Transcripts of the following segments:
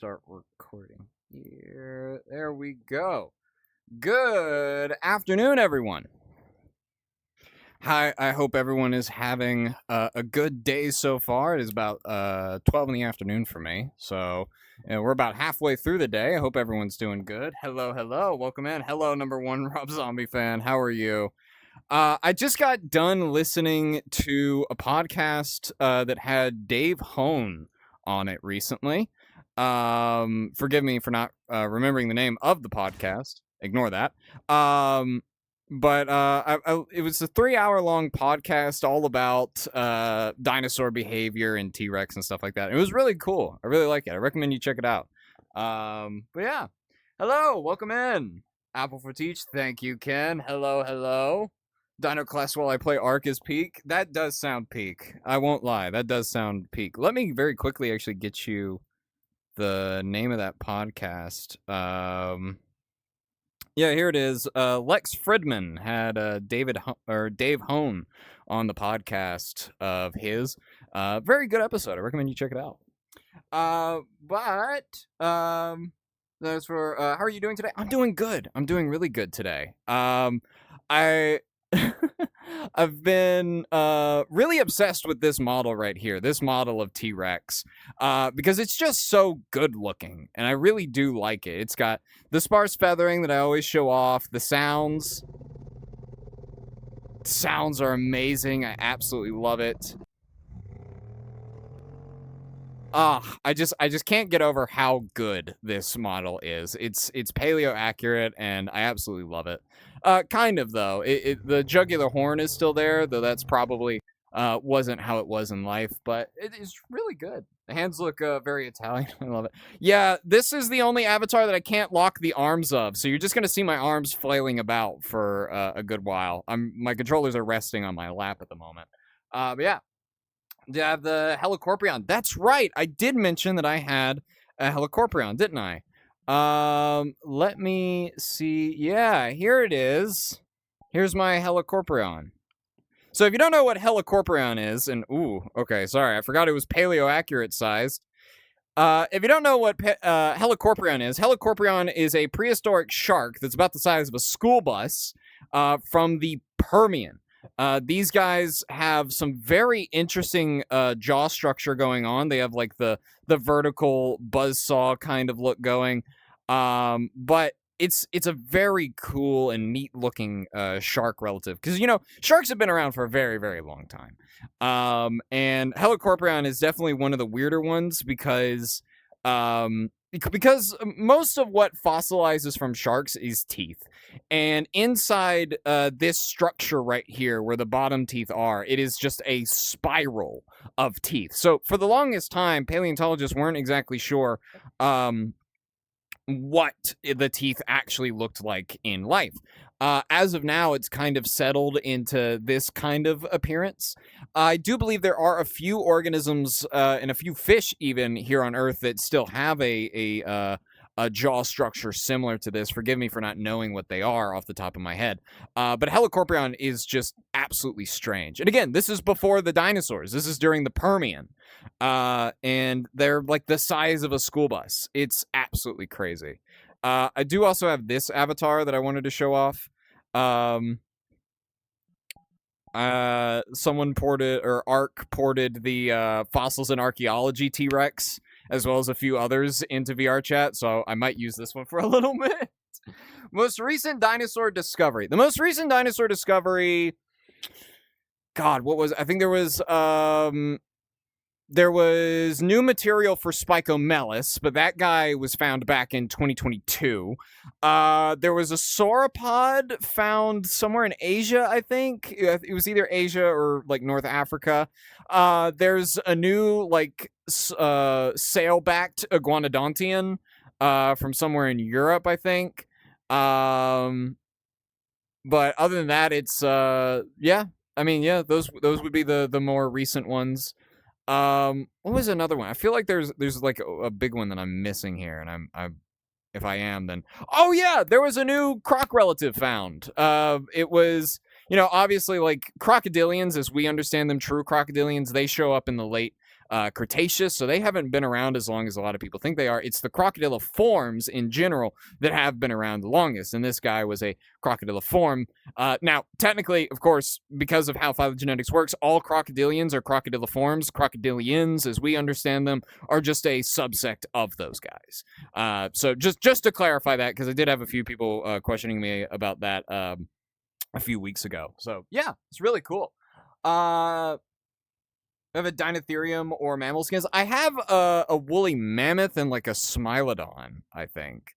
start recording here. There we go. Good afternoon, everyone. Hi, I hope everyone is having a good day so far. It is about 12 in the afternoon for me, so we're about halfway through the day. I hope everyone's doing good. Hello, welcome in. Hello, number one Rob Zombie fan. How are you? I just got done listening to a podcast that had Dave Hone on it recently. Forgive me for not remembering the name of the podcast. Ignore that. But it was a 3-hour-long podcast all about dinosaur behavior and T-Rex and stuff like that. It was really cool. I really like it. I recommend you check it out. But yeah. Hello, welcome in. Apple for Teach. Thank you, Ken. Hello. Dino Class while I play Ark is peak. That does sound peak. I won't lie. That does sound peak. Let me very quickly actually get you the name of that podcast. Yeah, here it is. Lex Fridman had Dave Hone on the podcast of his. Very good episode. I recommend you check it out. That's for how are you doing today? I'm doing good. I'm doing really good today. I've been really obsessed with this model right here, this model of T-Rex, because it's just so good looking, and I really do like it. It's got the sparse feathering that I always show off. The sounds are amazing. I absolutely love it. I just can't get over how good this model is. It's paleo accurate, and I absolutely love it. Kind of though. The jugular horn is still there, though that's probably wasn't how it was in life, but it is really good. The hands look very Italian. I love it. Yeah, this is the only avatar that I can't lock the arms of, so you're just gonna see my arms flailing about for a good while. My controllers are resting on my lap at the moment. But yeah. I have the Helicorpion. That's right. I did mention that I had a Helicorpion, didn't I? Let me see. Yeah, here it is. Here's my Helicorpion. So if you don't know what Helicorpion is, and okay, sorry, I forgot it was paleo accurate sized. If you don't know what Helicorpion is a prehistoric shark that's about the size of a school bus from the Permian. These guys have some very interesting jaw structure going on. They have like the vertical buzzsaw kind of look going, but it's a very cool and neat looking shark relative, because sharks have been around for a very, very long time. And Helicorpion is definitely one of the weirder ones because most of what fossilizes from sharks is teeth. And inside this structure right here, where the bottom teeth are, it is just a spiral of teeth. So for the longest time, paleontologists weren't exactly sure what the teeth actually looked like in life. As of now, it's kind of settled into this kind of appearance. I do believe there are a few organisms and a few fish even here on Earth that still have a jaw structure similar to this. Forgive me for not knowing what they are off the top of my head. But Helicorpion is just absolutely strange. And again, this is before the dinosaurs. This is during the Permian. And they're like the size of a school bus. It's absolutely crazy. I do also have this avatar that I wanted to show off. Someone Ark ported the Fossils and Archaeology T-Rex, as well as a few others, into VR chat, so I might use this one for a little bit. Most recent dinosaur discovery. The most recent dinosaur discovery... God, what was... I think there was new material for Spicomelis, but that guy was found back in 2022. There was a sauropod found somewhere in Asia, I think. It was either Asia or like North Africa. There's a new sail-backed iguanodontian from somewhere in Europe, I think. But other than that, it's those would be the more recent ones. What was another one? I feel like there's like a big one that I'm missing here, and I'm if I am, then oh yeah, there was a new croc relative found. It was obviously like crocodilians as we understand them, true crocodilians. They show up in the late Cretaceous, so they haven't been around as long as a lot of people think they are. It's the crocodiliforms in general that have been around the longest, and this guy was a crocodiliform. Now, technically, of course, because of how phylogenetics works, all crocodilians are crocodiliforms. Crocodilians, as we understand them, are just a subsect of those guys. So just to clarify that, because I did have a few people questioning me about that a few weeks ago. So yeah, it's really cool. I have a Dinotherium or mammal skins. I have a woolly mammoth and like a Smilodon, I think.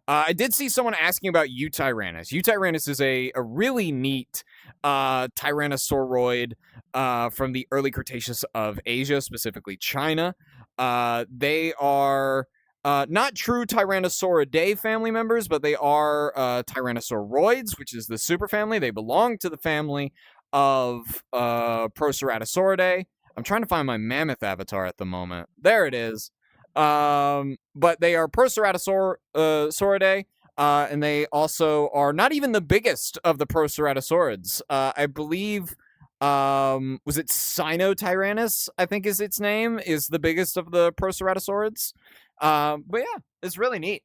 I did see someone asking about Eutyrannus. Eutyrannus is a really neat tyrannosauroid from the early Cretaceous of Asia, specifically China. They are not true Tyrannosauridae family members, but they are Tyrannosauroids, which is the superfamily. They belong to the family of Proceratosauridae. I'm trying to find my mammoth avatar at the moment. There it is. But they are Proceratosauridae, and they also are not even the biggest of the Proceratosaurids. I believe, was it Sinotyrannus, I think is its name, is the biggest of the Proceratosaurids. But yeah, it's really neat.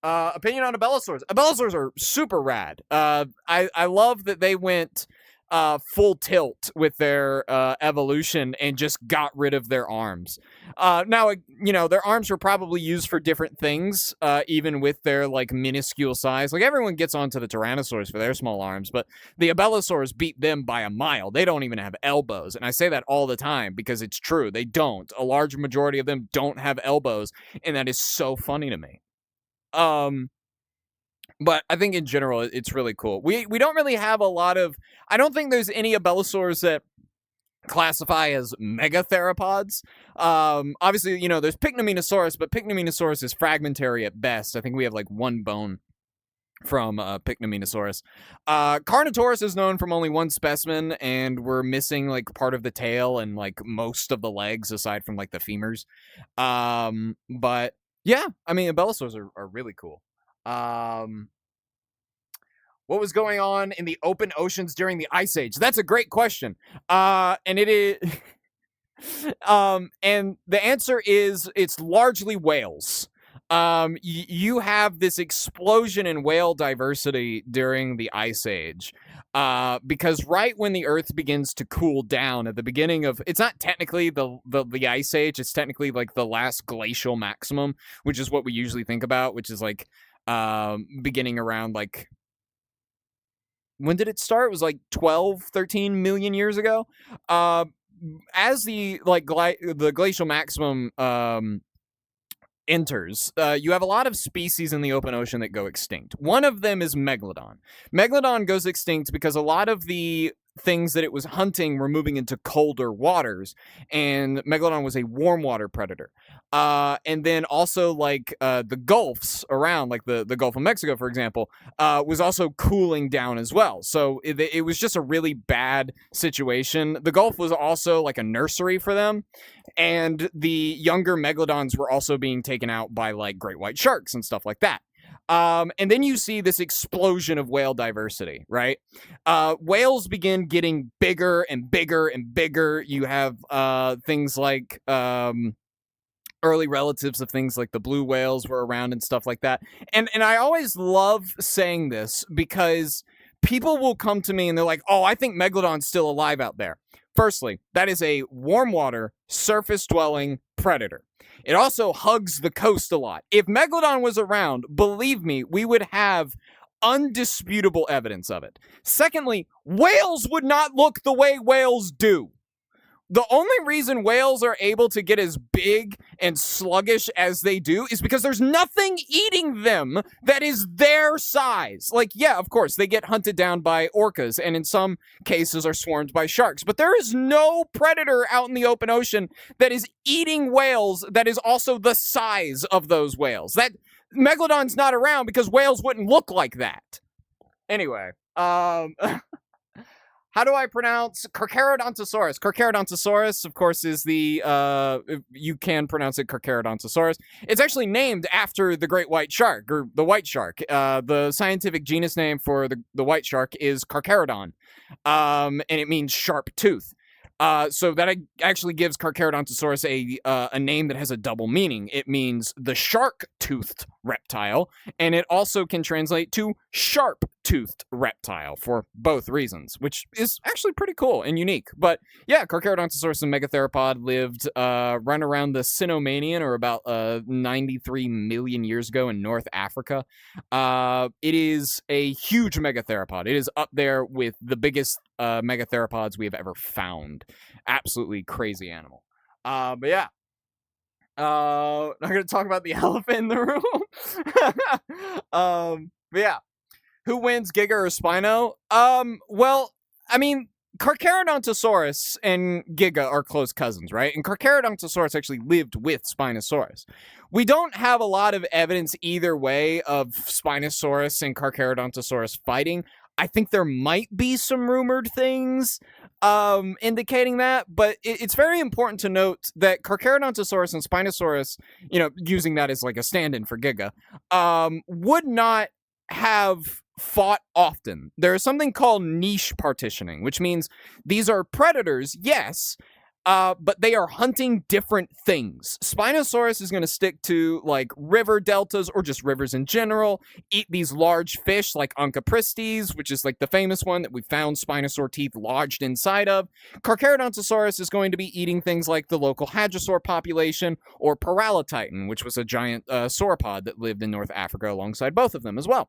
Opinion on Abelisaurs. Abelisaurs are super rad. I love that they went full tilt with their evolution and just got rid of their arms. Now, their arms were probably used for different things, even with their like minuscule size. Like everyone gets onto the Tyrannosaurs for their small arms, but the Abelisaurs beat them by a mile. They don't even have elbows, and I say that all the time because it's true. They don't. A large majority of them don't have elbows, and that is so funny to me. But I think in general, it's really cool. We don't really have a lot of... I don't think there's any Abelisaurs that classify as megatheropods. Obviously, there's Pycnomenosaurus, but Pycnomenosaurus is fragmentary at best. I think we have like one bone from Pycnomenosaurus. Carnotaurus is known from only one specimen, and we're missing like part of the tail and like most of the legs aside from like the femurs. But yeah, I mean, Abelisaurs are really cool. What was going on in the open oceans during the Ice Age? That's a great question. And it is... and the answer is it's largely whales. You have this explosion in whale diversity during the Ice Age. Because right when the Earth begins to cool down at the beginning of... It's not technically the Ice Age. It's technically like the last glacial maximum, which is what we usually think about, which is like beginning around like... When did it start? It was like 12, 13 million years ago. As the the glacial maximum enters, you have a lot of species in the open ocean that go extinct. One of them is Megalodon. Megalodon goes extinct because a lot of the things that it was hunting were moving into colder waters, and Megalodon was a warm water predator. And then also like the gulfs around, like the Gulf of Mexico, for example, was also cooling down as well. So it was just a really bad situation. The Gulf was also like a nursery for them, and the younger Megalodons were also being taken out by like great white sharks and stuff like that. And then you see this explosion of whale diversity, right? Whales begin getting bigger and bigger and bigger. You have things like early relatives of things like the blue whales were around and stuff like that. And I always love saying this because people will come to me and they're like, oh, I think Megalodon's still alive out there. Firstly, that is a warm water, surface-dwelling predator. It also hugs the coast a lot. If Megalodon was around, believe me, we would have undisputable evidence of it. Secondly, whales would not look the way whales do. The only reason whales are able to get as big and sluggish as they do is because there's nothing eating them that is their size. Like, yeah, of course, they get hunted down by orcas and in some cases are swarmed by sharks. But there is no predator out in the open ocean that is eating whales that is also the size of those whales. That Megalodon's not around because whales wouldn't look like that. Anyway, how do I pronounce Carcharodontosaurus? Carcharodontosaurus, of course, is the, you can pronounce it Carcharodontosaurus. It's actually named after the great white shark, or the white shark. The scientific genus name for the white shark is Carcharodon, and it means sharp tooth. So that actually gives Carcharodontosaurus a name that has a double meaning. It means the shark-toothed reptile, and it also can translate to sharp-toothed reptile for both reasons, which is actually pretty cool and unique. But yeah, Carcharodontosaurus and Megatheropod lived right around the Sinomanian, or about 93 million years ago in North Africa. It is a huge megatheropod. It is up there with the biggest megatheropods we have ever found. Absolutely crazy animal. But yeah. I'm not going to talk about the elephant in the room. But yeah. Who wins, Giga or Spino? Well, I mean, Carcharodontosaurus and Giga are close cousins, right? And Carcharodontosaurus actually lived with Spinosaurus. We don't have a lot of evidence either way of Spinosaurus and Carcharodontosaurus fighting. I think there might be some rumored things indicating that, but it's very important to note that Carcharodontosaurus and Spinosaurus, using that as like a stand-in for Giga, would not have fought often. There is something called niche partitioning, which means these are predators, yes, but they are hunting different things. Spinosaurus is going to stick to like river deltas or just rivers in general, eat these large fish like Onchopristes, which is like the famous one that we found Spinosaur teeth lodged inside of. Carcharodontosaurus is going to be eating things like the local hadrosaur population or Paralotitan, which was a giant sauropod that lived in North Africa alongside both of them as well.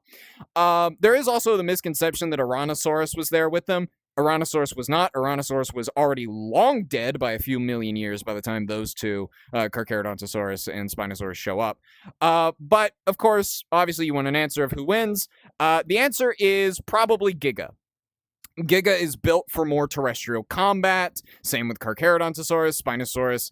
There is also the misconception that Ouranosaurus was there with them. Ouranosaurus was not. Ouranosaurus was already long dead by a few million years by the time those two, Carcharodontosaurus and Spinosaurus, show up. But, of course, obviously you want an answer of who wins. The answer is probably Giga. Giga is built for more terrestrial combat. Same with Carcharodontosaurus. Spinosaurus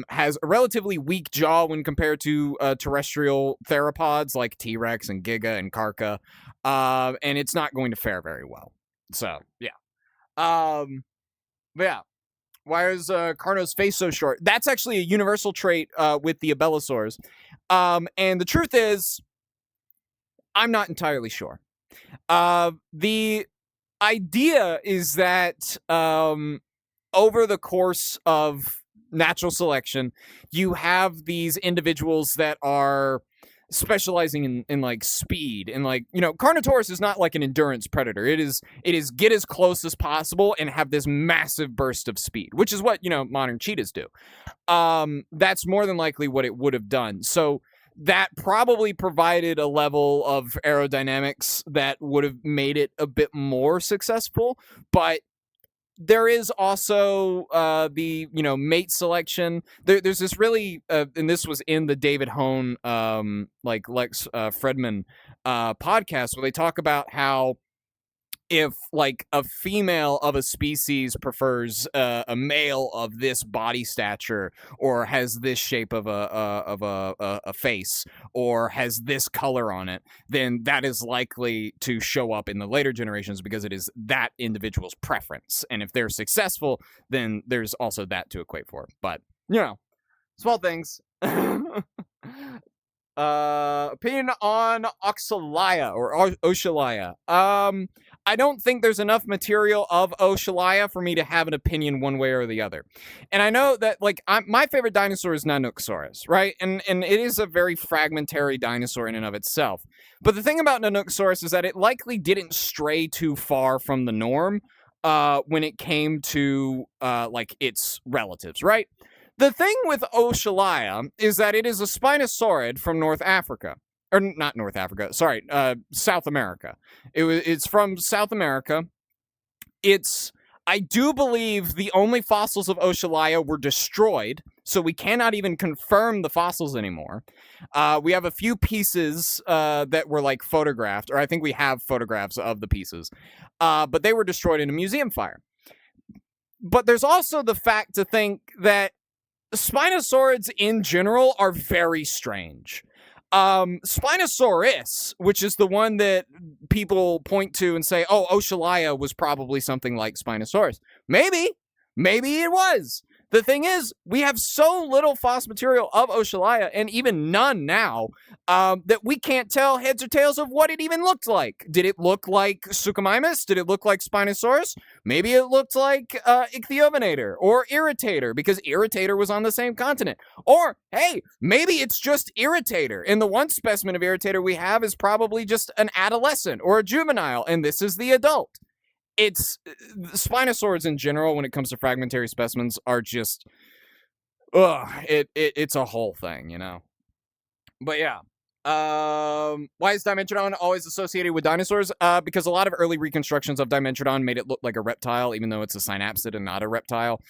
has a relatively weak jaw when compared to terrestrial theropods like T-Rex and Giga and Carcha. And it's not going to fare very well. So, yeah. But yeah. Why is Carno's face so short? That's actually a universal trait with the Abelisaurs. And the truth is, I'm not entirely sure. The idea is that over the course of natural selection, you have these individuals that are specializing in like speed, and like, Carnotaurus is not like an endurance predator. It is get as close as possible and have this massive burst of speed, which is what modern cheetahs do. That's more than likely what it would have done. So that probably provided a level of aerodynamics that would have made it a bit more successful. But there is also the mate selection. There's this really and this was in the David Hone like Lex Fredman podcast, where they talk about how if like a female of a species prefers a male of this body stature, or has this shape of a face, or has this color on it, then that is likely to show up in the later generations because it is that individual's preference. And if they're successful, then there's also that to equate for. But small things. Opinion on Oxalia or Oshalia. I don't think there's enough material of Oshalia for me to have an opinion one way or the other. And I know that, like, my favorite dinosaur is Nanooksaurus, right? And it is a very fragmentary dinosaur in and of itself. But the thing about Nanooksaurus is that it likely didn't stray too far from the norm when it came to, like, its relatives, right? The thing with Oshalia is that it is a Spinosaurid from North Africa. Or not North Africa, sorry, South America. It's from South America. I do believe the only fossils of Oshalia were destroyed, so we cannot even confirm the fossils anymore. We have a few pieces that were like photographed, or I think we have photographs of the pieces, but they were destroyed in a museum fire. But there's also the fact to think that Spinosaurids in general are very strange. Spinosaurus, which is the one that people point to and say, oh, Oshalia was probably something like Spinosaurus. Maybe it was. The thing is, we have so little fossil material of Oshalaya, and even none now, that we can't tell heads or tails of what it even looked like. Did it look like Suchomimus? Did it look like Spinosaurus? Maybe it looked like Ichthyovenator or Irritator, because Irritator was on the same continent. Or, hey, maybe it's just Irritator, and the one specimen of Irritator we have is probably just an adolescent or a juvenile, and this is the adult. It's Spinosaurs in general, when it comes to fragmentary specimens, are just it's a whole thing, you know. But yeah, why is Dimetrodon always associated with dinosaurs? Because a lot of early reconstructions of Dimetrodon made it look like a reptile, even though it's a synapsid and not a reptile.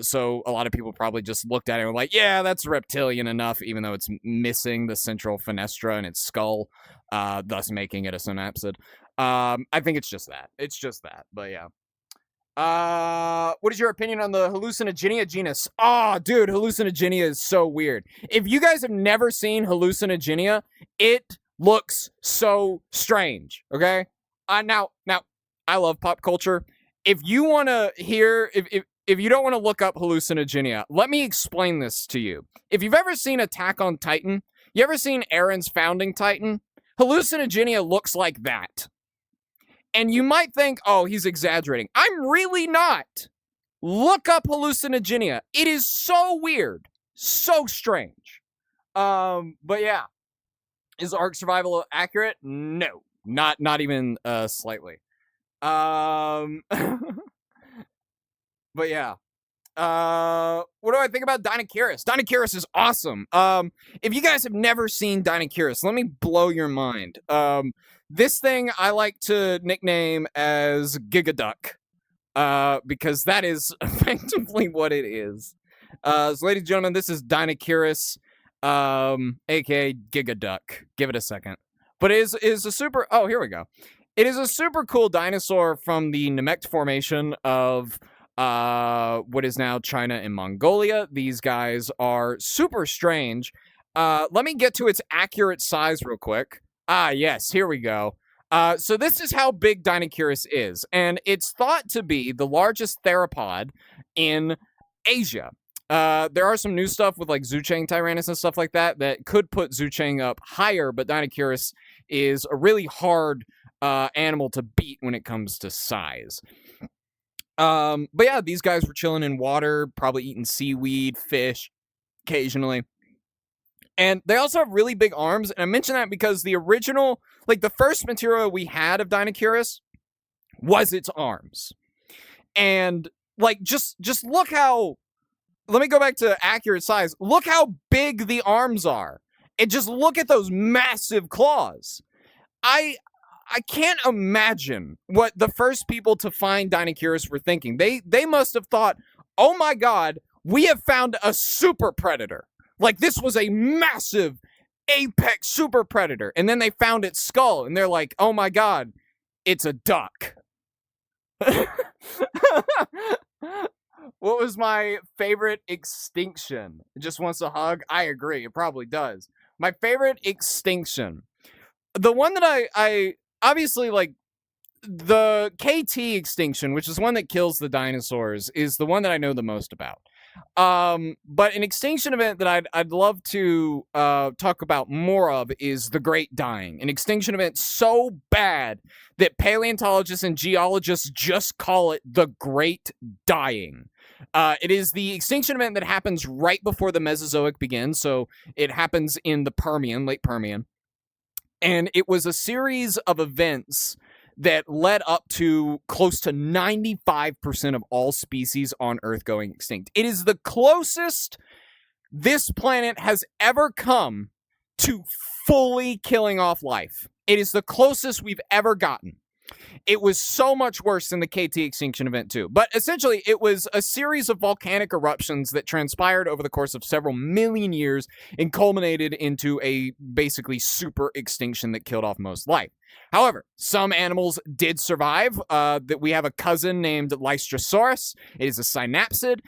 So a lot of people probably just looked at it and were like, yeah, that's reptilian enough, even though it's missing the central fenestra in its skull, thus making it a synapsid. I think it's just that. It's just that. But yeah. What is your opinion on the Hallucinogenia genus? Oh, dude, Hallucinogenia is so weird. If you guys have never seen Hallucinogenia, it looks so strange. Okay. Now, I love pop culture. If you want to hear, if you don't want to look up Hallucinogenia, let me explain this to you. If you've ever seen Attack on Titan, you ever seen Aaron's Founding Titan? Hallucinogenia looks like that. And you might think, oh, he's exaggerating. I'm really not. Look up Hallucinogenia. It is so weird. So strange. But yeah. Is Ark survival accurate? No. Not even slightly. But yeah. What do I think about Dinosaurus? Dinosaurus is awesome. If you guys have never seen Dinosaurus, let me blow your mind. This thing I like to nickname as Gigaduck, because that is effectively what it is. So ladies and gentlemen, this is Dinosaurus, aka Gigaduck. Give it a second. But it is a super, oh, here we go. It is a super cool dinosaur from the Namek formation of what is now China and Mongolia. These guys are super strange. Let me get to its accurate size real quick. Yes, here we go. So this is how big Dinosaurus is, and it's thought to be the largest theropod in Asia. There are some new stuff with like Zhucheng Tyrannus and stuff like that that could put Zhucheng up higher, but Dinosaurus is a really hard animal to beat when it comes to size. But yeah, these guys were chilling in water, probably eating seaweed, fish, occasionally. And they also have really big arms, and I mention that because the original, like the first material we had of Dinosaurus was its arms. And like, just look how, let me go back to accurate size. Look how big the arms are. And just look at those massive claws. I can't imagine what the first people to find Dinosaurus were thinking. They must have thought, oh my god, we have found a super predator. Like, this was a massive apex super predator. And then they found its skull, and they're like, oh my god, it's a duck. What was my favorite extinction? It just wants a hug? I agree, it probably does. My favorite extinction. The one that I obviously, like, the KT extinction, which is one that kills the dinosaurs, is the one that I know the most about. But an extinction event that I'd love to talk about more of is the Great Dying. An extinction event so bad that paleontologists and geologists just call it the Great Dying. It is the extinction event that happens right before the Mesozoic begins, so it happens in the Permian, late Permian. And it was a series of events that led up to close to 95% of all species on Earth going extinct. It is the closest this planet has ever come to fully killing off life. It is the closest we've ever gotten. It was so much worse than the KT extinction event too. But essentially, it was a series of volcanic eruptions that transpired over the course of several million years and culminated into a basically super extinction that killed off most life. However, some animals did survive. That we have a cousin named Lystrosaurus. It is a synapsid.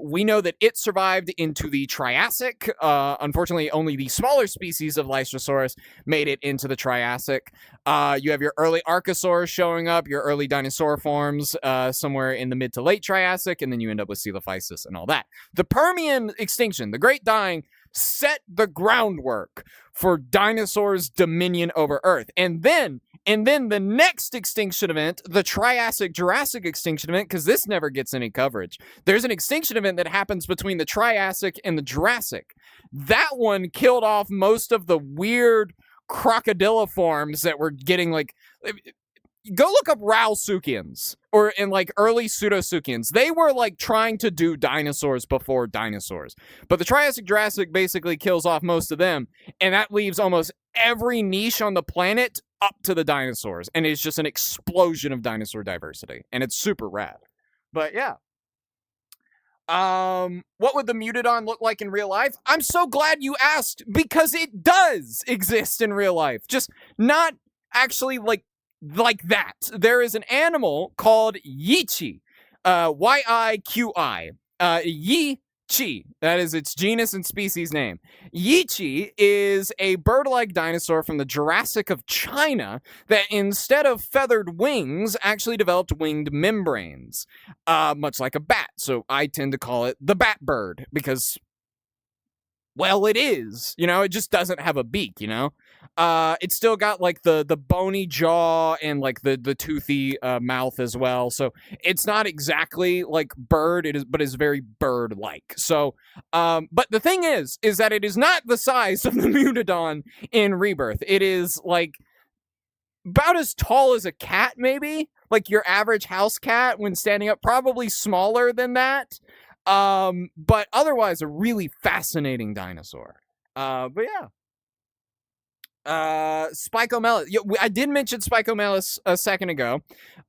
We know that it survived into the Triassic. Unfortunately, only the smaller species of Lystrosaurus made it into the Triassic. You have your early Archosaurs showing up, your early dinosaur forms somewhere in the mid to late Triassic, and then you end up with Coelophysis and all that. The Permian extinction, the Great Dying, set the groundwork for dinosaurs' dominion over Earth. And then the next extinction event, the Triassic-Jurassic extinction event, because this never gets any coverage. There's an extinction event that happens between the Triassic and the Jurassic. That one killed off most of the weird crocodiliforms that were getting like... Go look up Rausuchians or in like early Pseudosuchians. They were like trying to do dinosaurs before dinosaurs. But the Triassic-Jurassic basically kills off most of them, and that leaves almost every niche on the planet up to the dinosaurs. And it's just an explosion of dinosaur diversity. And it's super rad. But yeah. What would the Mutodon look like in real life? I'm so glad you asked, because it does exist in real life. Just not actually like that. There is an animal called Yiqi, Y-I-Q-I, Yiqi. That is its genus and species name. Yiqi is a bird-like dinosaur from the Jurassic of China that, instead of feathered wings, actually developed winged membranes, much like a bat. So I tend to call it the bat bird because, well, it is. You know, it just doesn't have a beak, you know? It's still got like the bony jaw and like the toothy mouth as well. So it's not exactly like bird, but is very bird-like. So, but the thing is that it is not the size of the Mutodon in Rebirth. It is like about as tall as a cat, maybe, like your average house cat when standing up, probably smaller than that. But otherwise a really fascinating dinosaur. But yeah. Spicomelis. I did mention Spicomelis a second ago,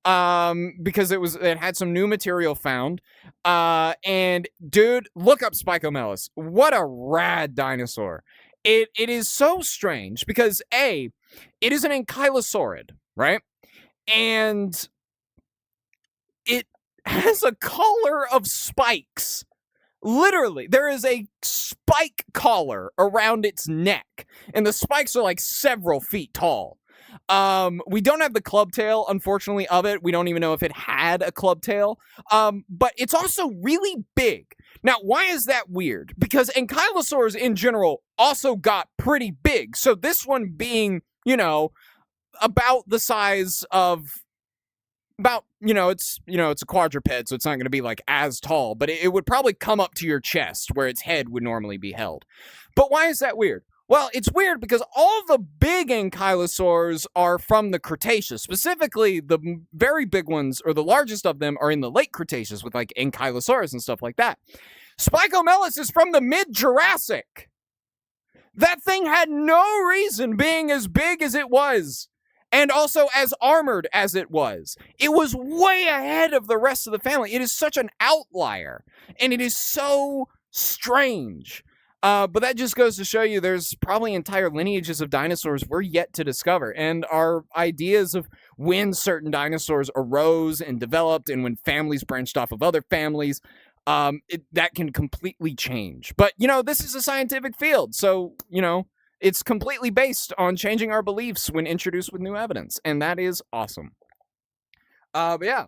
because it had some new material found. And dude, look up Spicomelis. What a rad dinosaur. It is so strange because it is an ankylosaurid, right? And it has a collar of spikes. Literally, there is a spike collar around its neck, and the spikes are like several feet tall. We don't have the club tail, unfortunately, of it. We don't even know if it had a club tail. But it's also really big. Now, why is that weird? Because ankylosaurs in general also got pretty big. So this one being, about the size of... it's a quadruped, so it's not going to be like as tall, but it would probably come up to your chest where its head would normally be held. But why is that weird? Well, it's weird because all the big ankylosaurs are from the Cretaceous. Specifically, the very big ones, or the largest of them, are in the late Cretaceous with like Ankylosaurus and stuff like that. Spicomelis is from the mid-Jurassic. That thing had no reason being as big as it was. And also as armored as it was. It was way ahead of the rest of the family. It is such an outlier. And it is so strange. But that just goes to show you there's probably entire lineages of dinosaurs we're yet to discover. And our ideas of when certain dinosaurs arose and developed and when families branched off of other families, that can completely change. But, this is a scientific field. So, it's completely based on changing our beliefs when introduced with new evidence, and that is awesome. But yeah,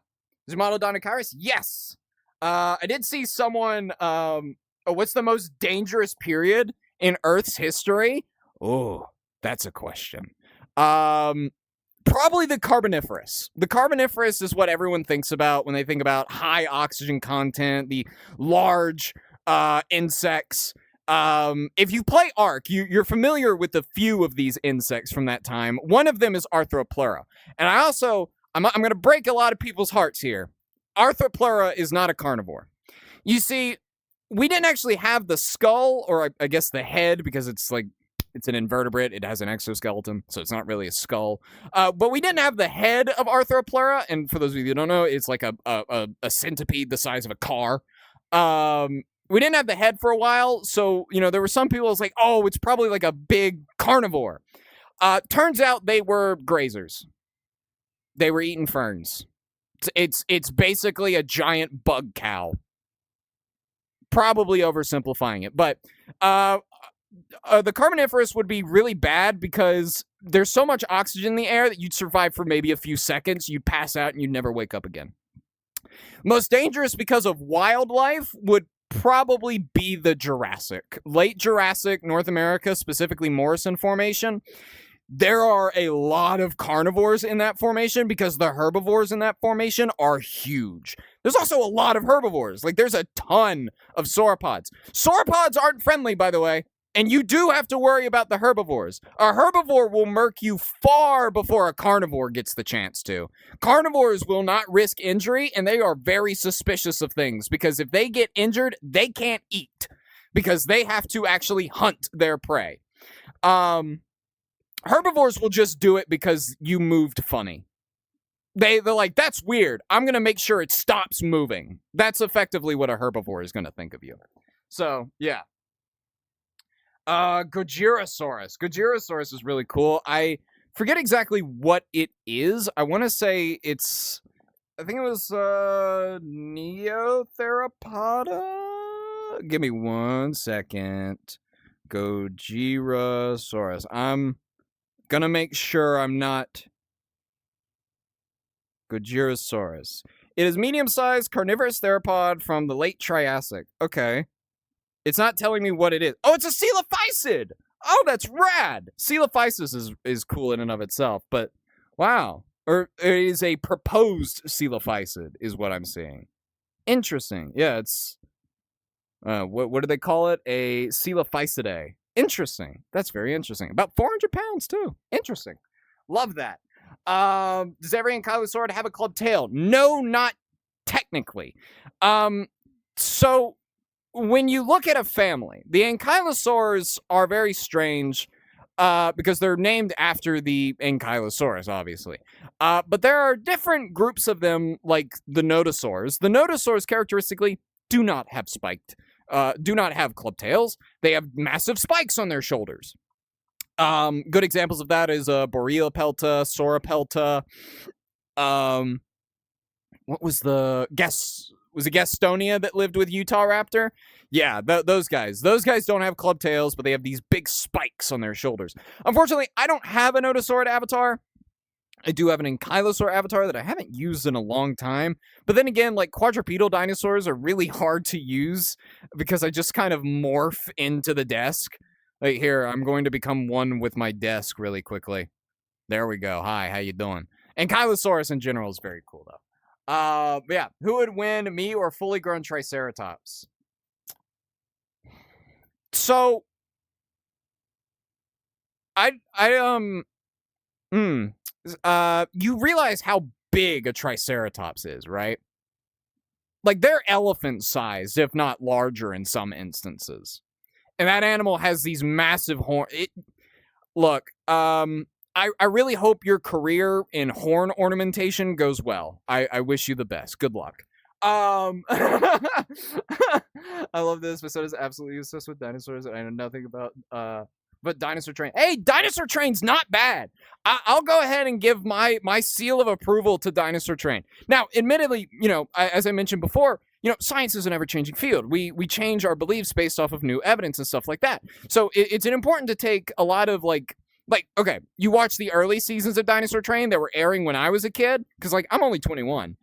Zumodontochirus, yes. I did see someone, what's the most dangerous period in Earth's history? Oh, that's a question. Probably the Carboniferous. The Carboniferous is what everyone thinks about when they think about high oxygen content, the large insects. If you play Ark, you're familiar with a few of these insects from that time. One of them is Arthropleura. And I'm going to break a lot of people's hearts here. Arthropleura is not a carnivore. You see, we didn't actually have the skull, or I guess the head, because it's an invertebrate. It has an exoskeleton, so it's not really a skull. But we didn't have the head of Arthropleura. And for those of you who don't know, it's like a centipede the size of a car. We didn't have the head for a while, so, there were some people who was like, oh, it's probably like a big carnivore. Turns out they were grazers. They were eating ferns. It's basically a giant bug cow. Probably oversimplifying it, but the Carboniferous would be really bad because there's so much oxygen in the air that you'd survive for maybe a few seconds, you'd pass out, and you'd never wake up again. Most dangerous because of wildlife would probably be the Jurassic. Late Jurassic, North America, specifically Morrison Formation. There are a lot of carnivores in that formation because the herbivores in that formation are huge. There's also a lot of herbivores. Like, there's a ton of sauropods. Sauropods aren't friendly, by the way, and you do have to worry about the herbivores. A herbivore will murk you far before a carnivore gets the chance to. Carnivores will not risk injury, and they are very suspicious of things because if they get injured, they can't eat because they have to actually hunt their prey. Herbivores will just do it because you moved funny. They're like, that's weird. I'm going to make sure it stops moving. That's effectively what a herbivore is going to think of you. So, yeah. Gojirosaurus. Gojirosaurus is really cool. I forget exactly what it is. I want to say it's... I think it was, Neotheropoda? Give me 1 second. Gojirosaurus. I'm gonna make sure I'm not... Gojirosaurus. It is medium-sized carnivorous theropod from the late Triassic. Okay. It's not telling me what it is. Oh, it's a coelophysid! Oh, that's rad! Coelophysis is cool in and of itself, but wow. Or it is a proposed coelophysid, is what I'm seeing. Interesting. Yeah, it's... what do they call it? A coelophysidae. Interesting. That's very interesting. About 400 pounds, too. Interesting. Love that. Does every ankylosaur have a clubbed tail? No, not technically. So, when you look at a family, the ankylosaurs are very strange because they're named after the ankylosaurus, obviously. But there are different groups of them, like the nodosaurs. The nodosaurs, characteristically, do not have club tails. They have massive spikes on their shoulders. Good examples of that is Boreapelta, Sauropelta. What was the was it Gastonia that lived with Utah Raptor? Yeah, those guys. Those guys don't have club tails, but they have these big spikes on their shoulders. Unfortunately, I don't have a Nodosaurid avatar. I do have an ankylosaur avatar that I haven't used in a long time. But then again, like, quadrupedal dinosaurs are really hard to use because I just kind of morph into the desk. Like, here, I'm going to become one with my desk really quickly. There we go. Hi, how you doing? Ankylosaurus in general is very cool, though. But yeah, who would win, me or fully grown Triceratops? So, you realize how big a Triceratops is, right? Like, they're elephant-sized, if not larger in some instances. And that animal has these massive horns. Look, I really hope your career in horn ornamentation goes well. I wish you the best. Good luck. I love this. Minnesota's absolutely obsessed with dinosaurs. I know nothing about but Dinosaur Train. Hey, Dinosaur Train's not bad. I'll go ahead and give my seal of approval to Dinosaur Train. Now, admittedly, as I mentioned before, science is an ever-changing field. We change our beliefs based off of new evidence and stuff like that. So it's important to take a lot of like, okay, you watch the early seasons of Dinosaur Train that were airing when I was a kid, because I'm only 21.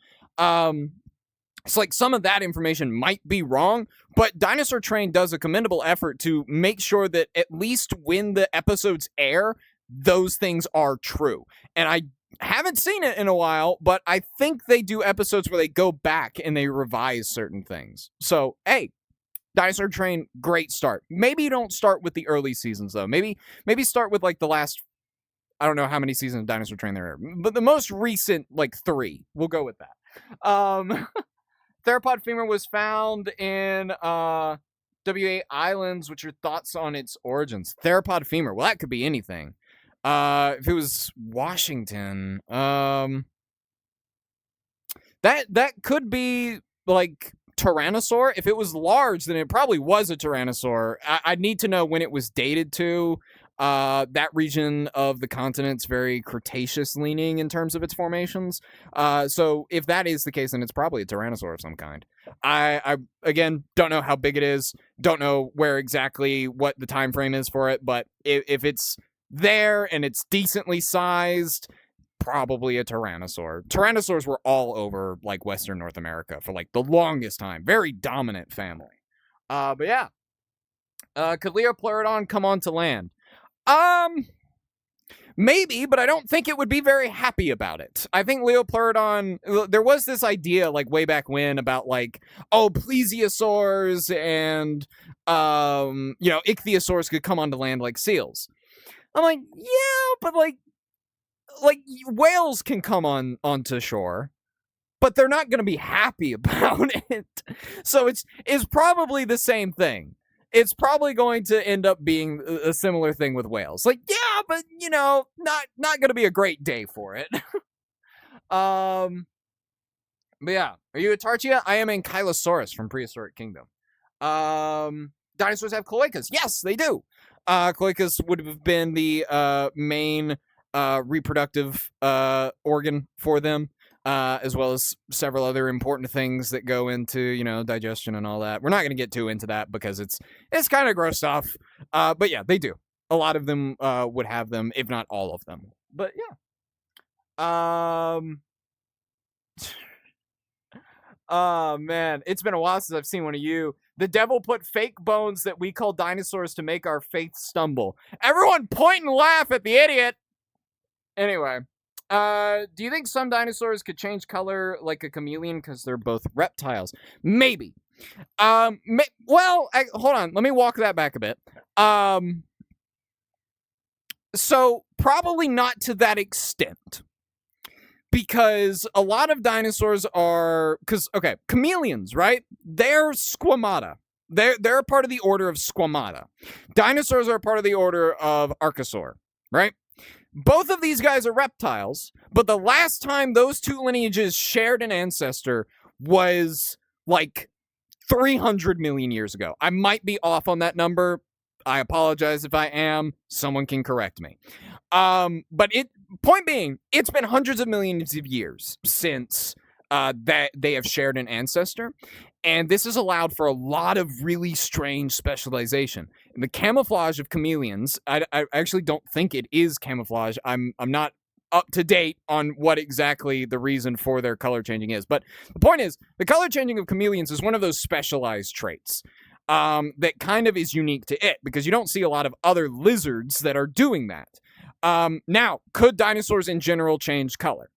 So some of that information might be wrong, but Dinosaur Train does a commendable effort to make sure that at least when the episodes air, those things are true. And I haven't seen it in a while, but I think they do episodes where they go back and they revise certain ththings. So, hey, Dinosaur Train, great start. Maybe you don't start with the early seasons, though. Maybe start with, the last, I don't know how many seasons of Dinosaur Train there are, but the most recent, 3. We'll go with that. Theropod femur was found in WA Islands. What's your thoughts on its origins? Theropod femur. Well, that could be anything. If it was Washington, that could be Tyrannosaur. If it was large, then it probably was a Tyrannosaur. I'd need to know when it was dated to. That region of the continent's very Cretaceous leaning in terms of its formations. So if that is the case, then it's probably a tyrannosaur of some kind. I again don't know how big it is, don't know where exactly what the time frame is for it, but if it's there and it's decently sized, probably a tyrannosaur. Tyrannosaurs were all over like Western North America for like the longest time. Very dominant family. But yeah. Could Leopleurodon come onto land? Maybe, but I don't think it would be very happy about it. I think Leopleurodon, there was this idea like way back when about like, oh, plesiosaurs and ichthyosaurs could come onto land like seals. I'm like, yeah, but like whales can come onto shore, but they're not going to be happy about it. So it's probably the same thing. It's probably going to end up being a similar thing with whales. Like, yeah, but not going to be a great day for it. But yeah, are you a Tarchia? I am Ankylosaurus from Prehistoric Kingdom. Dinosaurs have cloacas. Yes, they do. Cloacas would have been the main reproductive organ for them. As well as several other important things that go into, digestion and all that. We're not going to get too into that because it's kind of gross stuff. But yeah, they do. A lot of them would have them, if not all of them. But yeah. Oh, man. It's been a while since I've seen one of you. The devil put fake bones that we call dinosaurs to make our faith stumble. Everyone point and laugh at the idiot. Anyway. Do you think some dinosaurs could change color like a chameleon because they're both reptiles? Maybe. Hold on. Let me walk that back a bit. So probably not to that extent. Because a lot of dinosaurs are... chameleons, right? They're squamata. They're a part of the order of squamata. Dinosaurs are a part of the order of archosaur, right? Both of these guys are reptiles, but the last time those two lineages shared an ancestor was like 300 million years ago. I might be off on that number. I apologize if I am. Someone can correct me. But point being, it's been hundreds of millions of years since that they have shared an ancestor. And this has allowed for a lot of really strange specialization. The camouflage of chameleons, I actually don't think it is camouflage. I'm not up to date on what exactly the reason for their color changing is. But the point is, the color changing of chameleons is one of those specialized traits that kind of is unique to it, because you don't see a lot of other lizards that are doing that. Now, could dinosaurs in general change color?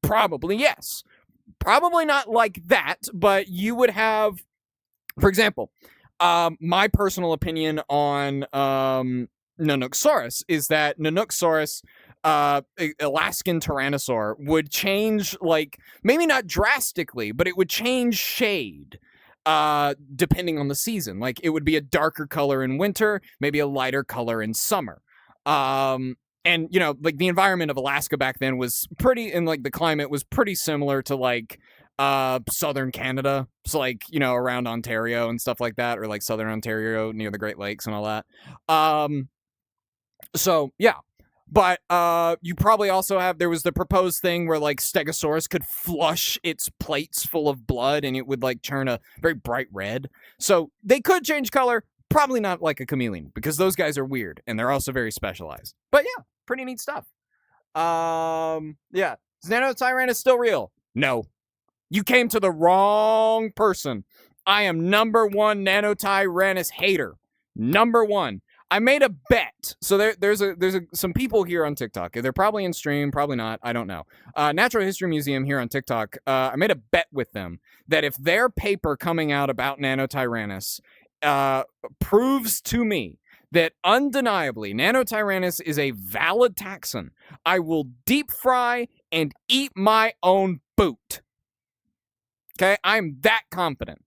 Probably yes. Probably not like that, but you would have, for example, my personal opinion on Nanooksaurus is that Nanooksaurus, Alaskan Tyrannosaur, would change, like, maybe not drastically, but it would change shade depending on the season. Like, it would be a darker color in winter, maybe a lighter color in summer. And, like, the environment of Alaska back then was pretty, and, like, the climate was pretty similar to, like, southern Canada. So, like, around Ontario and stuff like that, or, like, southern Ontario near the Great Lakes and all that. So, yeah. But you probably also have, there was the proposed thing where, like, Stegosaurus could flush its plates full of blood and it would, like, turn a very bright red. So, they could change color. Probably not like a chameleon, because those guys are weird and they're also very specialized. But yeah, pretty neat stuff. Yeah. Is Nanotyrannus still real? No. You came to the wrong person. I am number one Nanotyrannus hater. Number one. I made a bet. So there's some people here on TikTok. They're probably in stream, probably not. I don't know. Natural History Museum here on TikTok. I made a bet with them that if their paper coming out about Nanotyrannus proves to me that undeniably Nanotyrannus is a valid taxon, I will deep fry and eat my own boot. Okay? I'm that confident.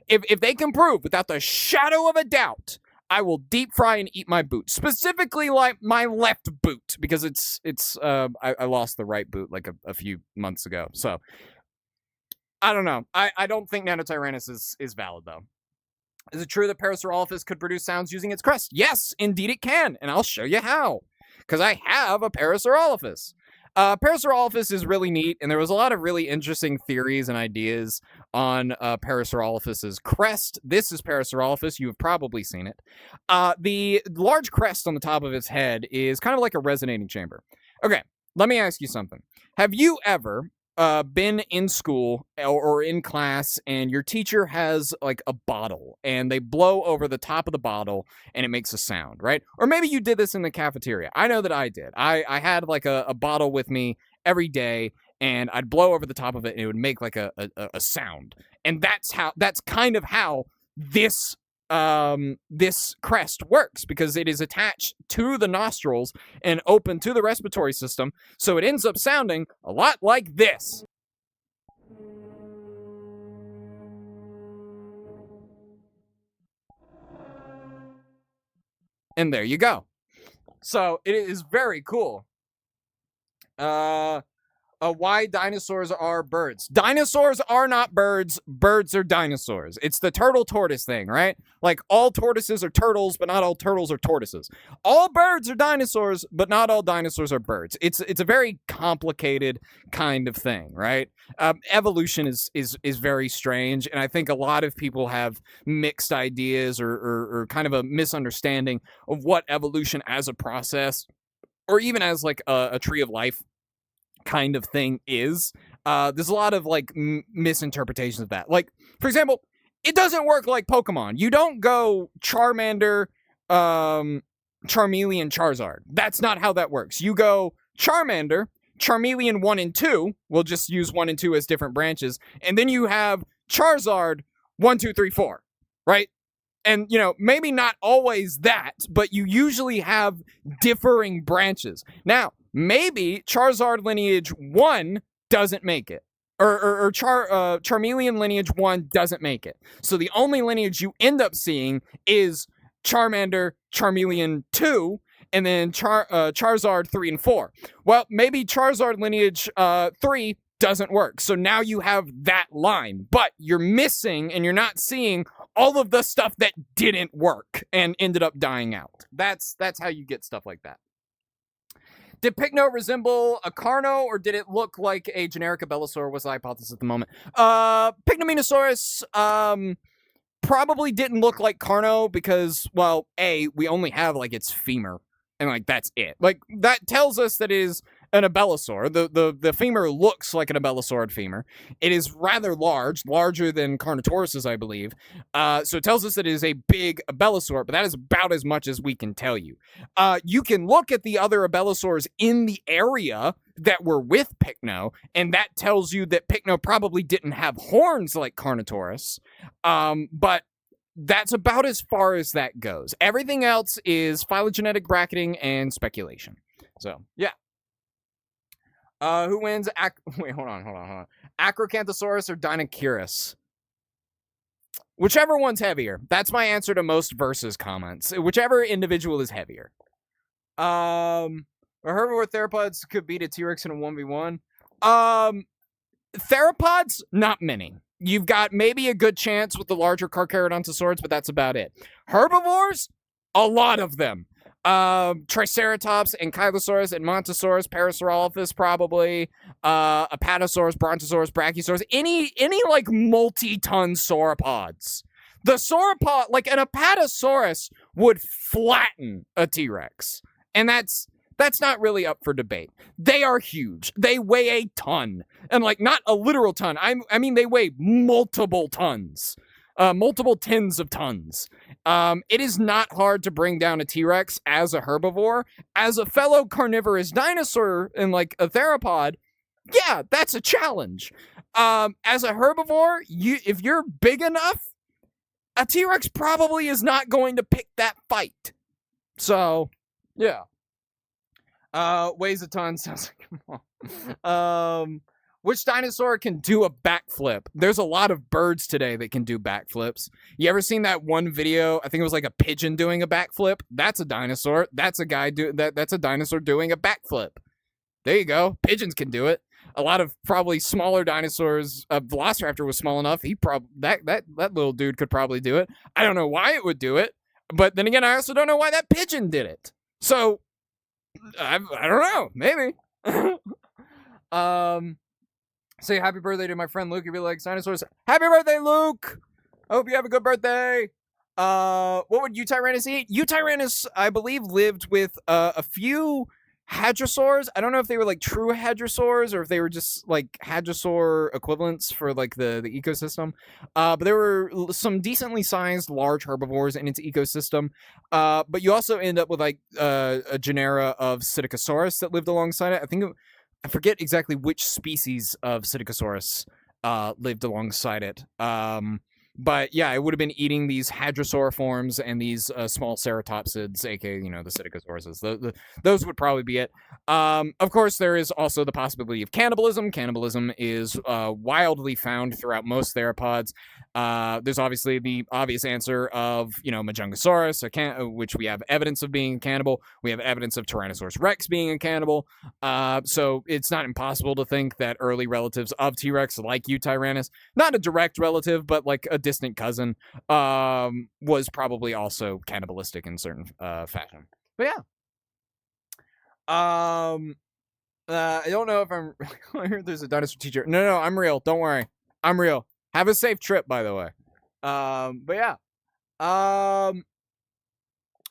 If they can prove without the shadow of a doubt, I will deep fry and eat my boot. Specifically, like my left boot, because I lost the right boot like a few months ago. So I don't know. I don't think Nanotyrannus is valid though. Is it true that Parasaurolophus could produce sounds using its crest? Yes, indeed it can, and I'll show you how. Because I have a Parasaurolophus. Parasaurolophus is really neat, and there was a lot of really interesting theories and ideas on Parasaurolophus's crest. This is Parasaurolophus. You have probably seen it. The large crest on the top of its head is kind of like a resonating chamber. Okay, let me ask you something. Have you ever been in school or in class and your teacher has like a bottle and they blow over the top of the bottle and it makes a sound, right? Or maybe you did this in the cafeteria. I know that I did. I had like a bottle with me every day and I'd blow over the top of it and it would make like a sound. And that's kind of how this crest works, because it is attached to the nostrils and open to the respiratory system, so it ends up sounding a lot like this. And there you go. So it is very cool. Why dinosaurs are birds. Dinosaurs are not birds. Birds are dinosaurs. It's the turtle tortoise thing, right? Like all tortoises are turtles, but not all turtles are tortoises. All birds are dinosaurs, but not all dinosaurs are birds. It's a very complicated kind of thing, right? Evolution is very strange, and I think a lot of people have mixed ideas or kind of a misunderstanding of what evolution as a process, or even as like a tree of life kind of thing is. There's a lot of like misinterpretations of that. Like, for example, it doesn't work like Pokemon. You don't go Charmander, Charmeleon, Charizard. That's not how that works. You go Charmander, Charmeleon 1 and 2. We'll just use 1 and 2 as different branches. And then you have Charizard 1, 2, 3, 4, right? And, you know, maybe not always that, but you usually have differing branches. Now, maybe Charizard lineage 1 doesn't make it. Or Charmeleon lineage 1 doesn't make it. So the only lineage you end up seeing is Charmander, Charmeleon 2, and then Charizard 3 and 4. Well, maybe Charizard lineage 3 doesn't work. So now you have that line, but you're missing and you're not seeing all of the stuff that didn't work and ended up dying out. That's how you get stuff like that. Did Pycno resemble a Carno, or did it look like a generic Abelisaur? Was the hypothesis at the moment. Pycnomenosaurus probably didn't look like Carno because, well, we only have like its femur, and like that's it. Like that tells us that it is an Abelisaur. The femur looks like an Abelisaurid femur. It is rather large, larger than Carnotaurus's, I believe. So it tells us that it is a big Abelisaur, but that is about as much as we can tell you. You can look at the other Abelisaurs in the area that were with Pycno, and that tells you that Pycno probably didn't have horns like Carnotaurus. But that's about as far as that goes. Everything else is phylogenetic bracketing and speculation. So, yeah. Who wins? Wait, hold on. Acrocanthosaurus or Dinosaurus? Whichever one's heavier. That's my answer to most versus comments. Whichever individual is heavier. A herbivore theropods could beat a T-Rex in a 1v1. Theropods, not many. You've got maybe a good chance with the larger Carcharodontosaurs, but that's about it. Herbivores, a lot of them. Triceratops, Ankylosaurus, Edmontosaurus, Parasaurolophus, probably, Apatosaurus, Brontosaurus, Brachiosaurus, any like multi-ton sauropods. The sauropod, like an Apatosaurus, would flatten a T-Rex, and that's not really up for debate. They are huge. They weigh a ton, and like not a literal ton. I mean they weigh multiple tons. Multiple tens of tons. It is not hard to bring down a T-Rex as a herbivore. As a fellow carnivorous dinosaur and like a theropod, yeah, that's a challenge. As a herbivore, if you're big enough, a T-Rex probably is not going to pick that fight. So, yeah. Weighs a ton, sounds like which dinosaur can do a backflip? There's a lot of birds today that can do backflips. You ever seen that one video? I think it was like a pigeon doing a backflip. That's a dinosaur. That's a guy that's a dinosaur doing a backflip. There you go. Pigeons can do it. a lot of probably smaller dinosaurs. Velociraptor was small enough. That little dude could probably do it. I don't know why it would do it, but then again, I also don't know why that pigeon did it. So I don't know. Maybe. Say happy birthday to my friend Luke if you like dinosaurs. Happy birthday, Luke! I hope you have a good birthday. What would Eutyrannus eat? Eutyrannus, I believe, lived with a few hadrosaurs. I don't know if they were like true hadrosaurs or if they were just like hadrosaur equivalents for like the ecosystem. But there were some decently sized large herbivores in its ecosystem. But you also end up with like a genera of Psittacosaurus that lived alongside it. I forget exactly which species of Psittacosaurus lived alongside it. But yeah, it would have been eating these hadrosaur forms and these small ceratopsids, aka, the Psittacosauruses. Those would probably be it. Of course, there is also the possibility of cannibalism. Cannibalism is wildly found throughout most theropods. There's obviously the obvious answer of, Majungasaurus, which we have evidence of being a cannibal. We have evidence of Tyrannosaurus rex being a cannibal. So it's not impossible to think that early relatives of T-Rex, like Eutyrannus, not a direct relative, but like a distant cousin, was probably also cannibalistic in certain fashion. But yeah. I don't know if I'm I heard there's a dinosaur teacher. No, I'm real. Don't worry. I'm real. Have a safe trip, by the way. But yeah.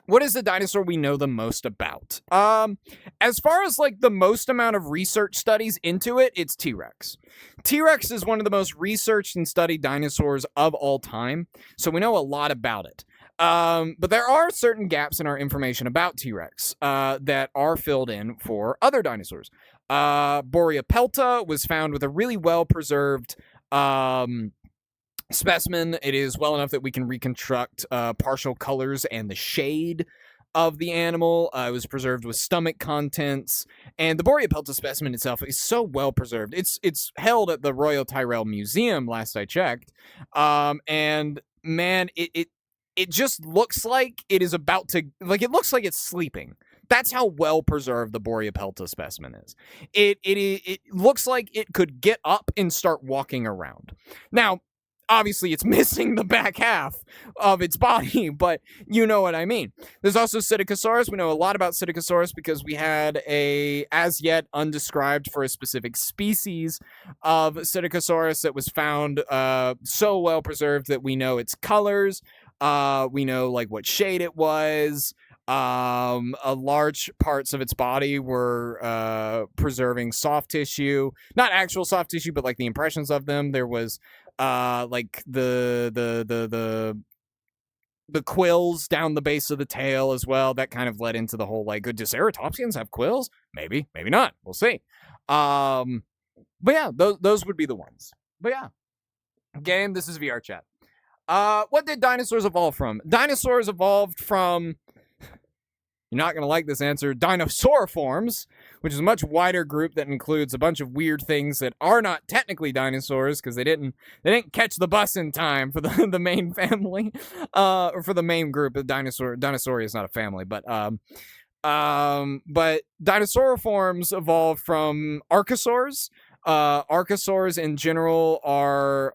What is the dinosaur we know the most about? As far as like the most amount of research studies into it, it's T-Rex. T-Rex is one of the most researched and studied dinosaurs of all time, so we know a lot about it. But there are certain gaps in our information about T-Rex that are filled in for other dinosaurs. Boreapelta was found with a really well-preserved specimen. It is well enough that we can reconstruct partial colors and the shade of the animal. It was preserved with stomach contents, and the Boreapelta specimen itself is so well preserved. It's held at the Royal Tyrrell Museum, last I checked, and man, it just looks like it is about to, like, it looks like it's sleeping. That's how well preserved the Boreapelta specimen is. It looks like it could get up and start walking around. Now, obviously, it's missing the back half of its body, but you know what I mean. There's also Psittacosaurus. We know a lot about Psittacosaurus because we had a as yet undescribed for a specific species of Psittacosaurus that was found so well preserved that we know its colors. We know like what shade it was. Large parts of its body were preserving soft tissue, not actual soft tissue, but like the impressions of them. There was like the quills down the base of the tail as well. That kind of led into the whole like, do ceratopsians have quills? Maybe not. We'll see. But yeah, those would be the ones. But yeah, game. This is VR chat. What did dinosaurs evolve from? Dinosaurs evolved from, you're not going to like this answer, dinosauriforms, which is a much wider group that includes a bunch of weird things that are not technically dinosaurs because they didn't catch the bus in time for the main family, or for the main group of dinosaur. Dinosauria is not a family, but dinosauriforms evolved from archosaurs. Archosaurs in general are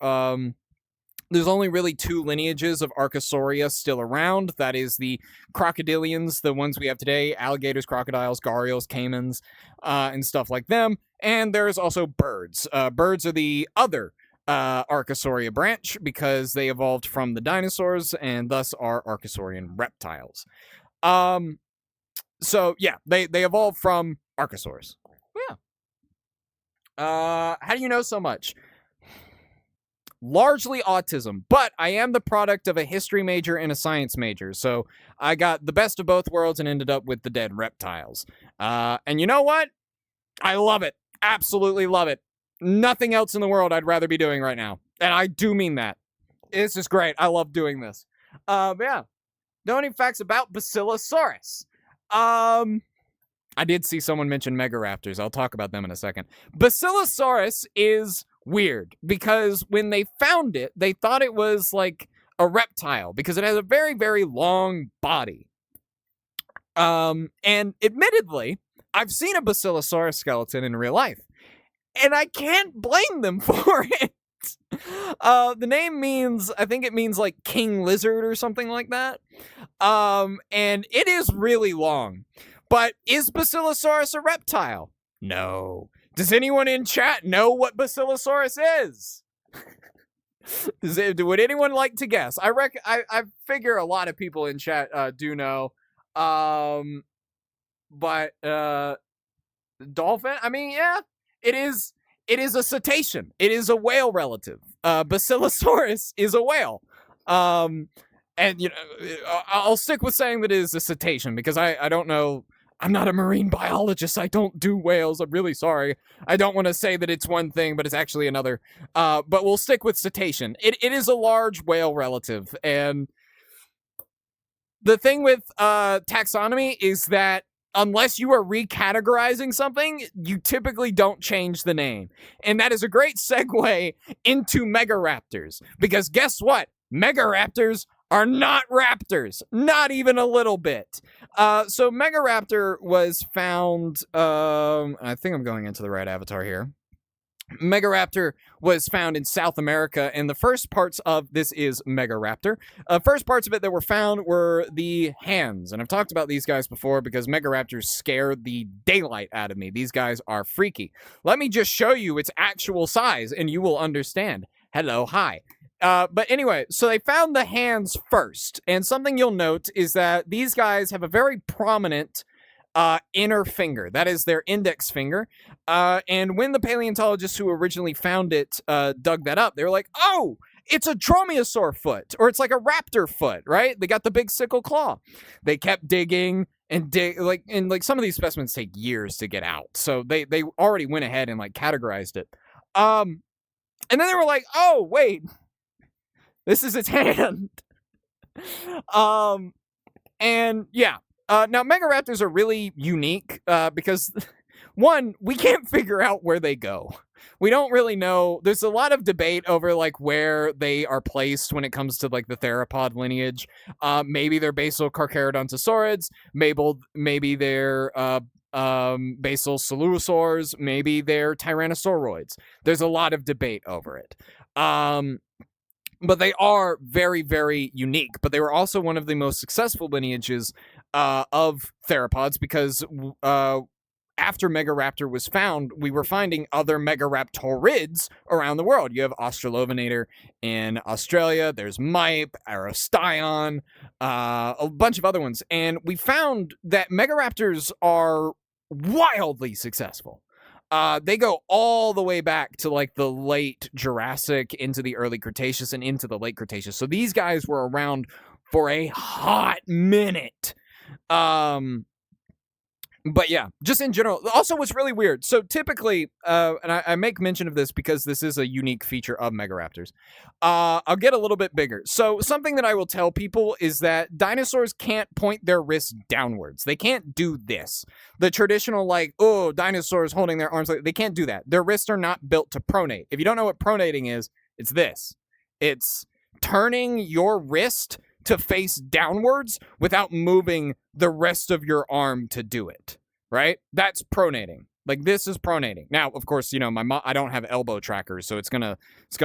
there's only really two lineages of Archosauria still around. That is the crocodilians, the ones we have today, alligators, crocodiles, gharials, caimans, and stuff like them. And there's also birds. Birds are the other Archosauria branch because they evolved from the dinosaurs and thus are Archosaurian reptiles. So yeah, they evolved from Archosaurs. Yeah. How do you know so much? Largely autism, but I am the product of a history major and a science major, so I got the best of both worlds and ended up with the dead reptiles. And you know what? I love it. Absolutely love it. Nothing else in the world I'd rather be doing right now. And I do mean that. It's just great. I love doing this. Yeah. Knowing facts about Basilosaurus. I did see someone mention Megaraptors. I'll talk about them in a second. Basilosaurus is weird because when they found it, they thought it was like a reptile because it has a very, very long body. And admittedly, I've seen a Basilosaurus skeleton in real life. and I can't blame them for it. The name means, I think it means like king lizard or something like that. And it is really long. But is Basilosaurus a reptile? No. Does anyone in chat know what Basilosaurus is? Would anyone like to guess? I figure a lot of people in chat do know. But dolphin, I mean, yeah, it is a cetacean. It is a whale relative. Basilosaurus is a whale. And you know, I'll stick with saying that it is a cetacean because I don't know. I'm not a marine biologist. I don't do whales. I'm really sorry. I don't want to say that it's one thing, but it's actually another. But we'll stick with cetacean. It is a large whale relative. And the thing with taxonomy is that unless you are recategorizing something, you typically don't change the name. And that is a great segue into megaraptors. Because guess what? Megaraptors are not raptors. Not even a little bit. So Megaraptor was found, I think I'm going into the right avatar here. Megaraptor was found in South America, and the first parts of this is Megaraptor. First parts of it that were found were the hands, and I've talked about these guys before because Megaraptors scare the daylight out of me. These guys are freaky. Let me just show you its actual size, and you will understand. Hello, hi. But anyway, so they found the hands first, and something you'll note is that these guys have a very prominent inner finger. That is their index finger. And when the paleontologists who originally found it dug that up, they were like, oh, it's a dromaeosaur foot, or it's like a raptor foot, right? They got the big sickle claw. They kept digging and some of these specimens take years to get out. So they already went ahead and like categorized it. And then they were like, oh, wait, this is its hand. And yeah. Now, Megaraptors are really unique because, one, we can't figure out where they go. We don't really know. There's a lot of debate over, like, where they are placed when it comes to, like, the theropod lineage. Maybe they're basal carcharodontosaurids. Maybe they're basal coelurosaurs. Maybe they're tyrannosauroids. There's a lot of debate over it. But they are very, very unique. But they were also one of the most successful lineages of theropods because after Megaraptor was found, we were finding other Megaraptorids around the world. You have Australovenator in Australia. There's Mipe, Arostaion, a bunch of other ones. And we found that Megaraptors are wildly successful. They go all the way back to like the late Jurassic into the early Cretaceous and into the late Cretaceous. So these guys were around for a hot minute. But yeah, just in general. Also, what's really weird. So typically, and I make mention of this because this is a unique feature of Megaraptors. I'll get a little bit bigger. So something that I will tell people is that dinosaurs can't point their wrists downwards. They can't do this. The traditional like, oh, dinosaurs holding their arms, they can't do that. Their wrists are not built to pronate. If you don't know what pronating is, it's this. It's turning your wrist to face downwards without moving the rest of your arm to do it, right? That's pronating. Like this is pronating. Now, of course, you know, I don't have elbow trackers, so it's gonna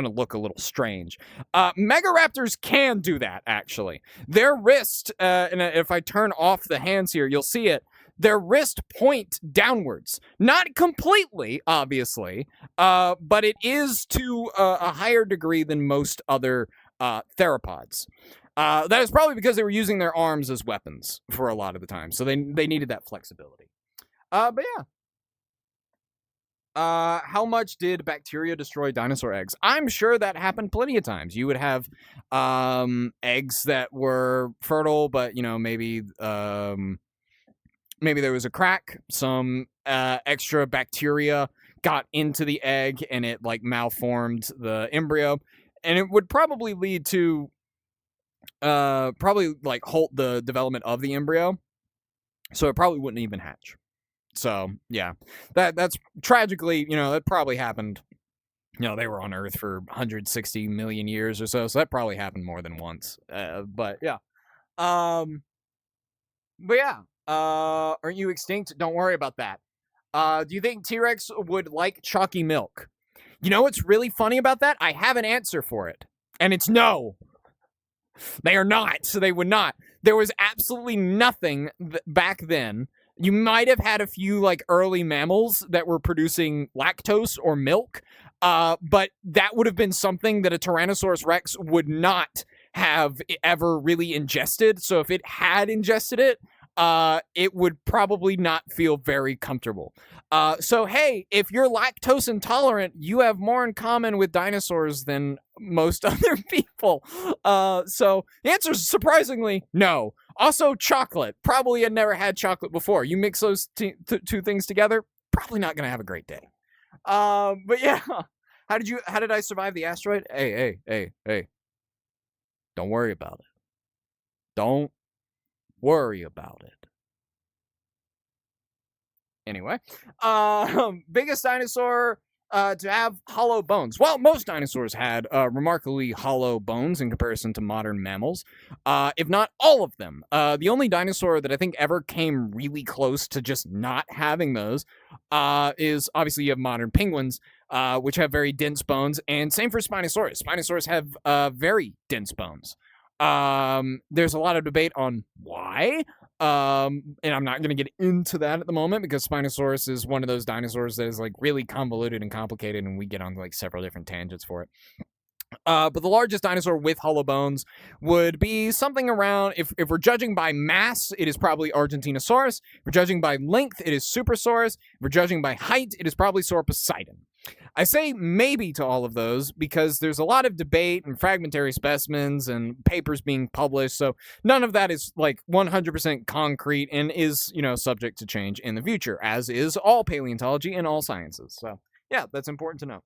look a little strange. Megaraptors can do that, actually. Their wrist, and if I turn off the hands here, you'll see it. Their wrist point downwards. Not completely, obviously, but it is to a higher degree than most other theropods. That is probably because they were using their arms as weapons for a lot of the time, so they needed that flexibility. But yeah. How much did bacteria destroy dinosaur eggs? I'm sure that happened plenty of times. You would have eggs that were fertile, but you know maybe there was a crack, some extra bacteria got into the egg, and it like malformed the embryo, and it would probably lead to probably like halt the development of the embryo, so it probably wouldn't even hatch. So yeah, that's tragically, you know, that probably happened. You know, they were on Earth for 160 million years or so that probably happened more than once. But yeah, aren't you extinct? Don't worry about that. Do you think T-Rex would like chalky milk? You know what's really funny about that? I have an answer for it. And it's no. They are not, so they would not. There was absolutely nothing back then. You might have had a few like early mammals that were producing lactose or milk, but that would have been something that a Tyrannosaurus Rex would not have ever really ingested. So if it had ingested it, it would probably not feel very comfortable. So hey, if you're lactose intolerant, you have more in common with dinosaurs than most other people. So the answer is surprisingly no. Also, chocolate. Probably had never had chocolate before. You mix those two things together, probably not gonna have a great day. But yeah, how did I survive the asteroid? Hey. Don't worry about it. Don't worry about it. Anyway, biggest dinosaur to have hollow bones. Well, most dinosaurs had remarkably hollow bones in comparison to modern mammals, if not all of them. The only dinosaur that I think ever came really close to just not having those is obviously you have modern penguins, which have very dense bones, and same for Spinosaurus. Spinosaurus have very dense bones. There's a lot of debate on why, and I'm not going to get into that at the moment because Spinosaurus is one of those dinosaurs that is like really convoluted and complicated, and we get on like several different tangents for it. But the largest dinosaur with hollow bones would be something around, if we're judging by mass, it is probably Argentinosaurus. If we're judging by length, it is Supersaurus. If we're judging by height, it is probably Sauroposeidon. I say maybe to all of those because there's a lot of debate and fragmentary specimens and papers being published, so none of that is like 100% concrete and is, subject to change in the future, as is all paleontology and all sciences. So yeah, that's important to know.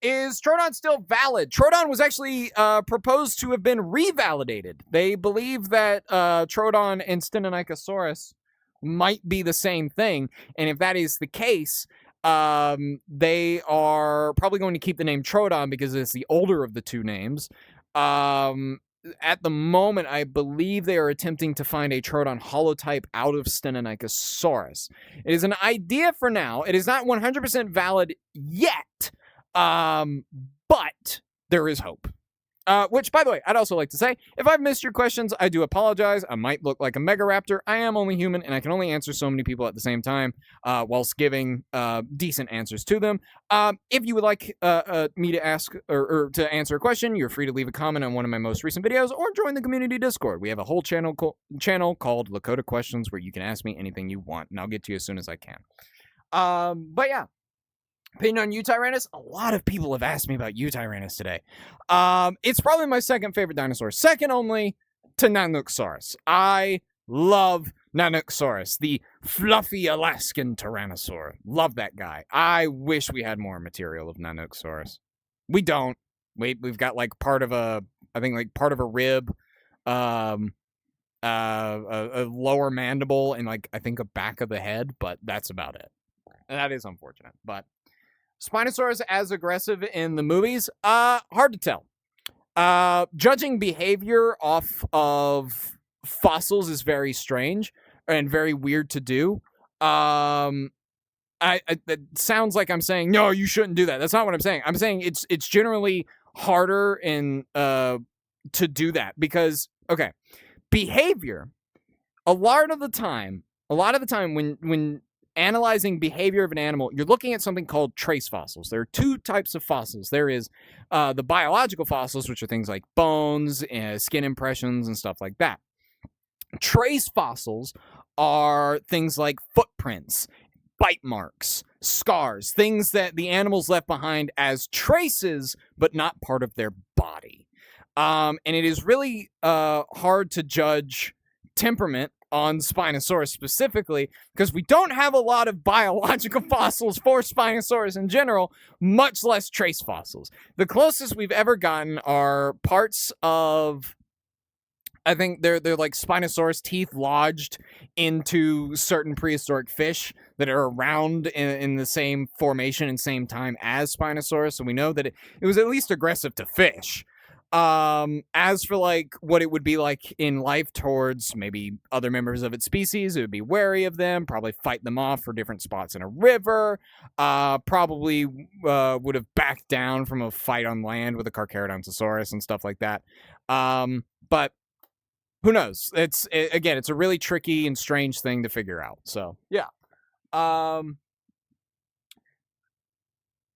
Is Troodon still valid? Troodon was actually proposed to have been revalidated. They believe that Troodon and Stenonychosaurus might be the same thing, and if that is the case, they are probably going to keep the name Troodon because it's the older of the two names. At the moment, I believe they are attempting to find a Troodon holotype out of Stenonychosaurus. It is an idea for now. It is not 100% valid yet. But there is hope. Which, by the way, I'd also like to say, if I've missed your questions, I do apologize. I might look like a Megaraptor. I am only human, and I can only answer so many people at the same time, whilst giving decent answers to them. If you would like me to ask or to answer a question, you're free to leave a comment on one of my most recent videos or join the community Discord. We have a whole channel called Lakota Questions where you can ask me anything you want, and I'll get to you as soon as I can. But yeah. Opinion on Eutyrannus? A lot of people have asked me about Eutyrannus today. It's probably my second favorite dinosaur, second only to Nanooksaurus. I love Nanooksaurus, the fluffy Alaskan Tyrannosaur. Love that guy. I wish we had more material of Nanooksaurus. We don't. We've got like part of a rib, a lower mandible, and like I think a back of the head, but that's about it. And that is unfortunate, but Spinosaurus as aggressive in the movies? Hard to tell. Judging behavior off of fossils is very strange and very weird to do. It sounds like I'm saying, no, you shouldn't do that. That's not what I'm saying. I'm saying it's generally harder to do that because, okay, behavior, a lot of the time when analyzing behavior of an animal, you're looking at something called trace fossils. There are two types of fossils. There is the biological fossils, which are things like bones, skin impressions, and stuff like that. Trace fossils are things like footprints, bite marks, scars, things that the animals left behind as traces, but not part of their body. And it is really hard to judge temperament on Spinosaurus specifically, because we don't have a lot of biological fossils for Spinosaurus in general, much less trace fossils. The closest we've ever gotten are parts of, I think they're like Spinosaurus teeth lodged into certain prehistoric fish that are around in the same formation and same time as Spinosaurus, so we know that it was at least aggressive to fish. As for like what it would be like in life towards maybe other members of its species, it would be wary of them, probably fight them off for different spots in a river, probably would have backed down from a fight on land with a Carcharodontosaurus and stuff like that. But who knows? Again, it's a really tricky and strange thing to figure out. So yeah.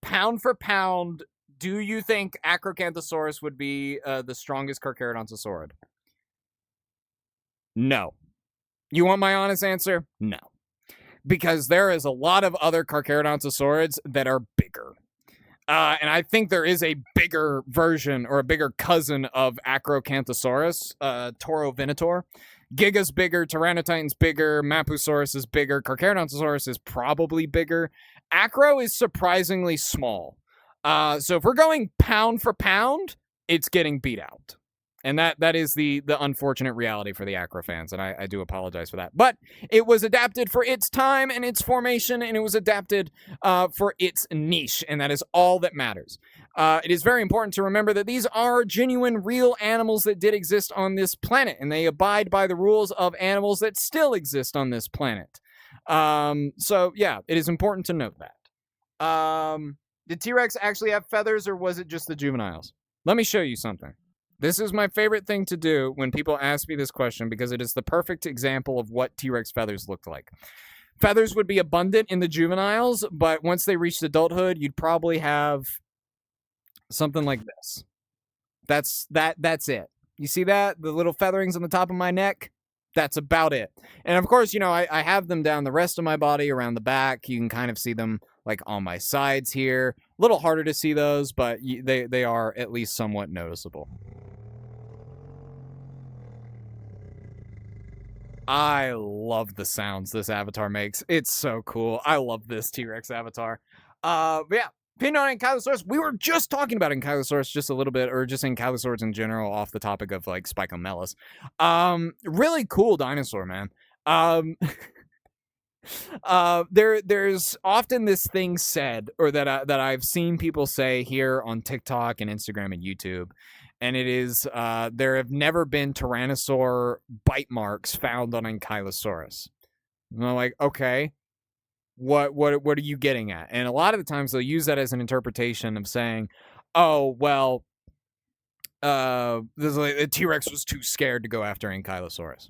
Pound for pound, do you think Acrocanthosaurus would be the strongest Carcharodontosaurid? No. You want my honest answer? No. Because there is a lot of other Carcharodontosaurids that are bigger. And I think there is a bigger version or a bigger cousin of Acrocanthosaurus, Taurovenator. Giga's bigger, Tyrannotitan's bigger, Mapusaurus is bigger, Carcharodontosaurus is probably bigger. Acro is surprisingly small. So if we're going pound for pound, it's getting beat out. And that is the unfortunate reality for the Acro fans, and I do apologize for that. But it was adapted for its time and its formation, and it was adapted for its niche, and that is all that matters. It is very important to remember that these are genuine, real animals that did exist on this planet, and they abide by the rules of animals that still exist on this planet. So, yeah, it is important to note that. Did T-Rex actually have feathers, or was it just the juveniles? Let me show you something. This is my favorite thing to do when people ask me this question because it is the perfect example of what T-Rex feathers looked like. Feathers would be abundant in the juveniles, but once they reached adulthood, you'd probably have something like this. That's it. You see that? The little featherings on the top of my neck? That's about it. And of course, you know, I have them down the rest of my body, around the back. You can kind of see them like on my sides here. A little harder to see those, but they are at least somewhat noticeable. I love the sounds this avatar makes. It's so cool. I love this T-Rex avatar. But yeah, opinion on Ankylosaurus. We were just talking about Ankylosaurus just a little bit, or just Ankylosaurs in general, off the topic of like Spicomelus. Really cool dinosaur, man. There's often this thing said, or that I've seen people say here on TikTok and Instagram and YouTube, and it is there have never been Tyrannosaur bite marks found on Ankylosaurus. And I'm like, okay, what are you getting at? And a lot of the times they'll use that as an interpretation of saying, oh well, the T-Rex was too scared to go after Ankylosaurus.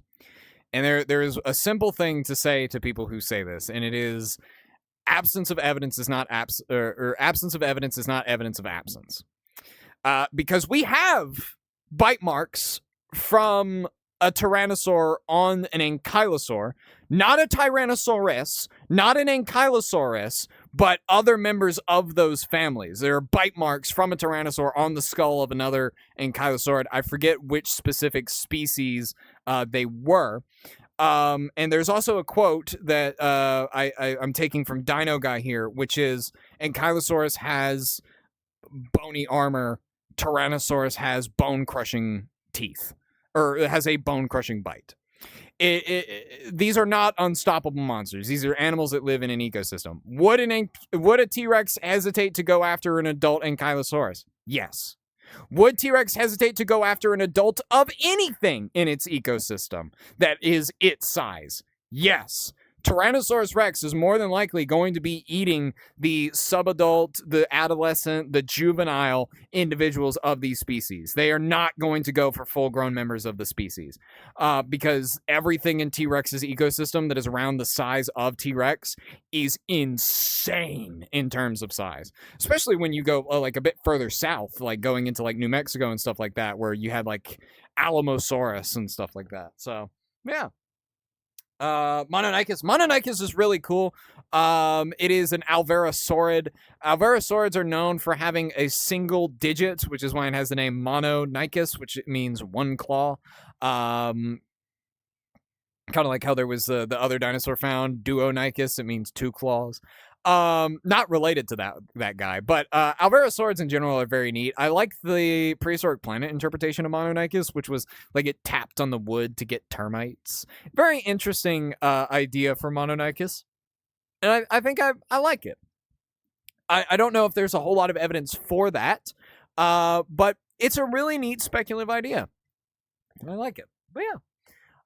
And there is a simple thing to say to people who say this, and it is absence of evidence is not absence of evidence is not evidence of absence. Because we have bite marks from a Tyrannosaur on an Ankylosaur, not a Tyrannosaurus, not an Ankylosaurus, but other members of those families. There are bite marks from a Tyrannosaur on the skull of another Ankylosaurid. I forget which specific species they were. And there's also a quote that I'm taking from Dino Guy here, which is Ankylosaurus has bony armor, Tyrannosaurus has bone-crushing teeth, or has a bone-crushing bite. These are not unstoppable monsters. These are animals that live in an ecosystem. Would a T-Rex hesitate to go after an adult Ankylosaurus? Yes. Would T-Rex hesitate to go after an adult of anything in its ecosystem that is its size? Yes. Tyrannosaurus rex is more than likely going to be eating the subadult, the adolescent, the juvenile individuals of these species. They are not going to go for full-grown members of the species because everything in T-Rex's ecosystem that is around the size of T-Rex is insane in terms of size, especially when you go like a bit further south, like going into like New Mexico and stuff like that, where you had like Alamosaurus and stuff like that. So, yeah. Mononychus is really cool. It is an alvarosaurid. Alvarosaurids are known for having a single digit, which is why it has the name Mononychus, which means one claw. Kind of like how there was the other dinosaur found, Duonychus, it means two claws. Not related to that guy, but alvarosaurids in general are very neat. I like the prehistoric planet interpretation of Mononychus, which was like it tapped on the wood to get termites. Very interesting idea for Mononychus, and I think I like it. I don't know if there's a whole lot of evidence for that, but it's a really neat speculative idea. I like it. But yeah.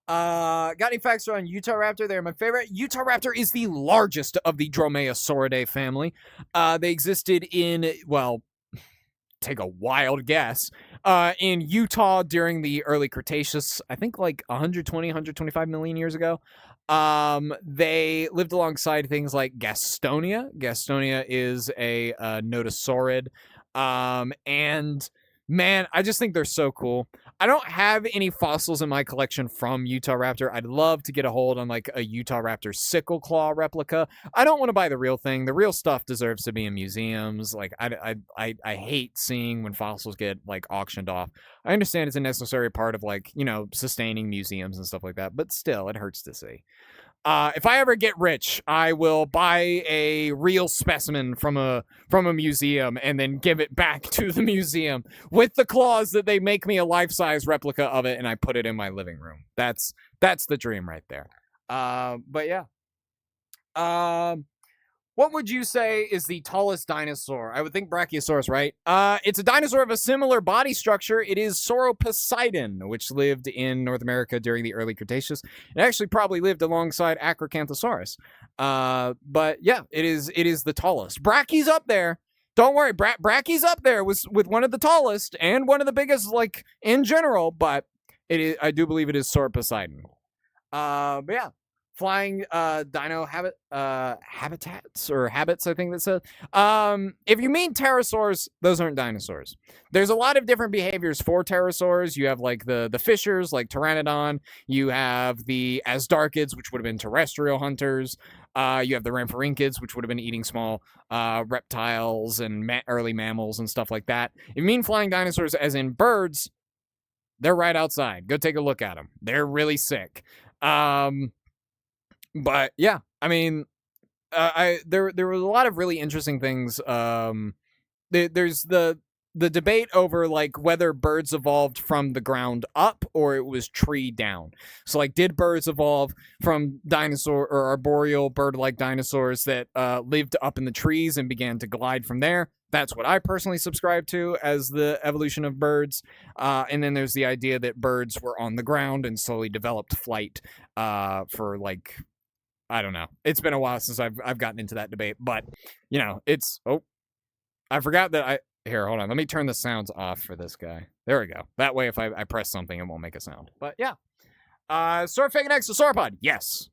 Got any facts on Utah Raptor? They're my favorite. Utah Raptor is the largest of the Dromaeosauridae family. They existed in, well, take a wild guess, in Utah during the early Cretaceous, I think like 120, 125 million years ago. They lived alongside things like Gastonia. Gastonia is a notosaurid. And man, I just think they're so cool. I don't have any fossils in my collection from Utah Raptor. I'd love to get a hold on like a Utah Raptor sickle claw replica. I don't want to buy the real thing. The real stuff deserves to be in museums. Like I hate seeing when fossils get like auctioned off. I understand it's a necessary part of like, you know, sustaining museums and stuff like that, but still it hurts to see. If I ever get rich, I will buy a real specimen from a museum and then give it back to the museum with the clause that they make me a life-size replica of it and I put it in my living room. That's the dream right there. But yeah. What would you say is the tallest dinosaur? I would think Brachiosaurus, right? It's a dinosaur of a similar body structure. It is Sauroposeidon, which lived in North America during the early Cretaceous. It actually probably lived alongside Acrocanthosaurus. But yeah, it is the tallest. Brachy's up there. Don't worry, Brachy's up there with one of the tallest and one of the biggest, like in general. But it is, I do believe it is Sauroposeidon. But yeah. Flying dino habitats or habits, I think that says. If you mean pterosaurs, those aren't dinosaurs. There's a lot of different behaviors for pterosaurs. You have like the fishers, like Pteranodon. You have the Asdarchids, which would have been terrestrial hunters. You have the Rhamphorhynchids, which would have been eating small reptiles and early mammals and stuff like that. If you mean flying dinosaurs as in birds, they're right outside. Go take a look at them. They're really sick. But yeah, I mean, there were a lot of really interesting things. There's the debate over like whether birds evolved from the ground up or it was tree down. So like, did birds evolve from dinosaur or arboreal bird-like dinosaurs that lived up in the trees and began to glide from there? That's what I personally subscribe to as the evolution of birds. And then there's the idea that birds were on the ground and slowly developed flight for like, I don't know. It's been a while since I've gotten into that debate, but you know, it's I forgot that here, hold on. Let me turn the sounds off for this guy. There we go. That way if I press something it won't make a sound. But yeah. Saurophagonax a sauropod. Yes.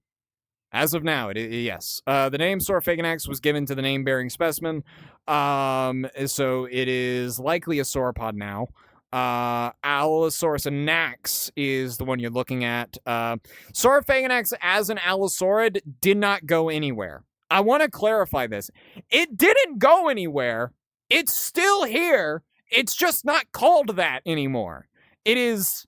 As of now, yes. The name Saurophaganax was given to the name-bearing specimen. So it is likely a sauropod now. Allosaurus anax is the one you're looking at. Saurophaganax as an allosaurid did not go anywhere. I want to clarify this. It didn't go anywhere. It's still here. It's just not called that anymore. It's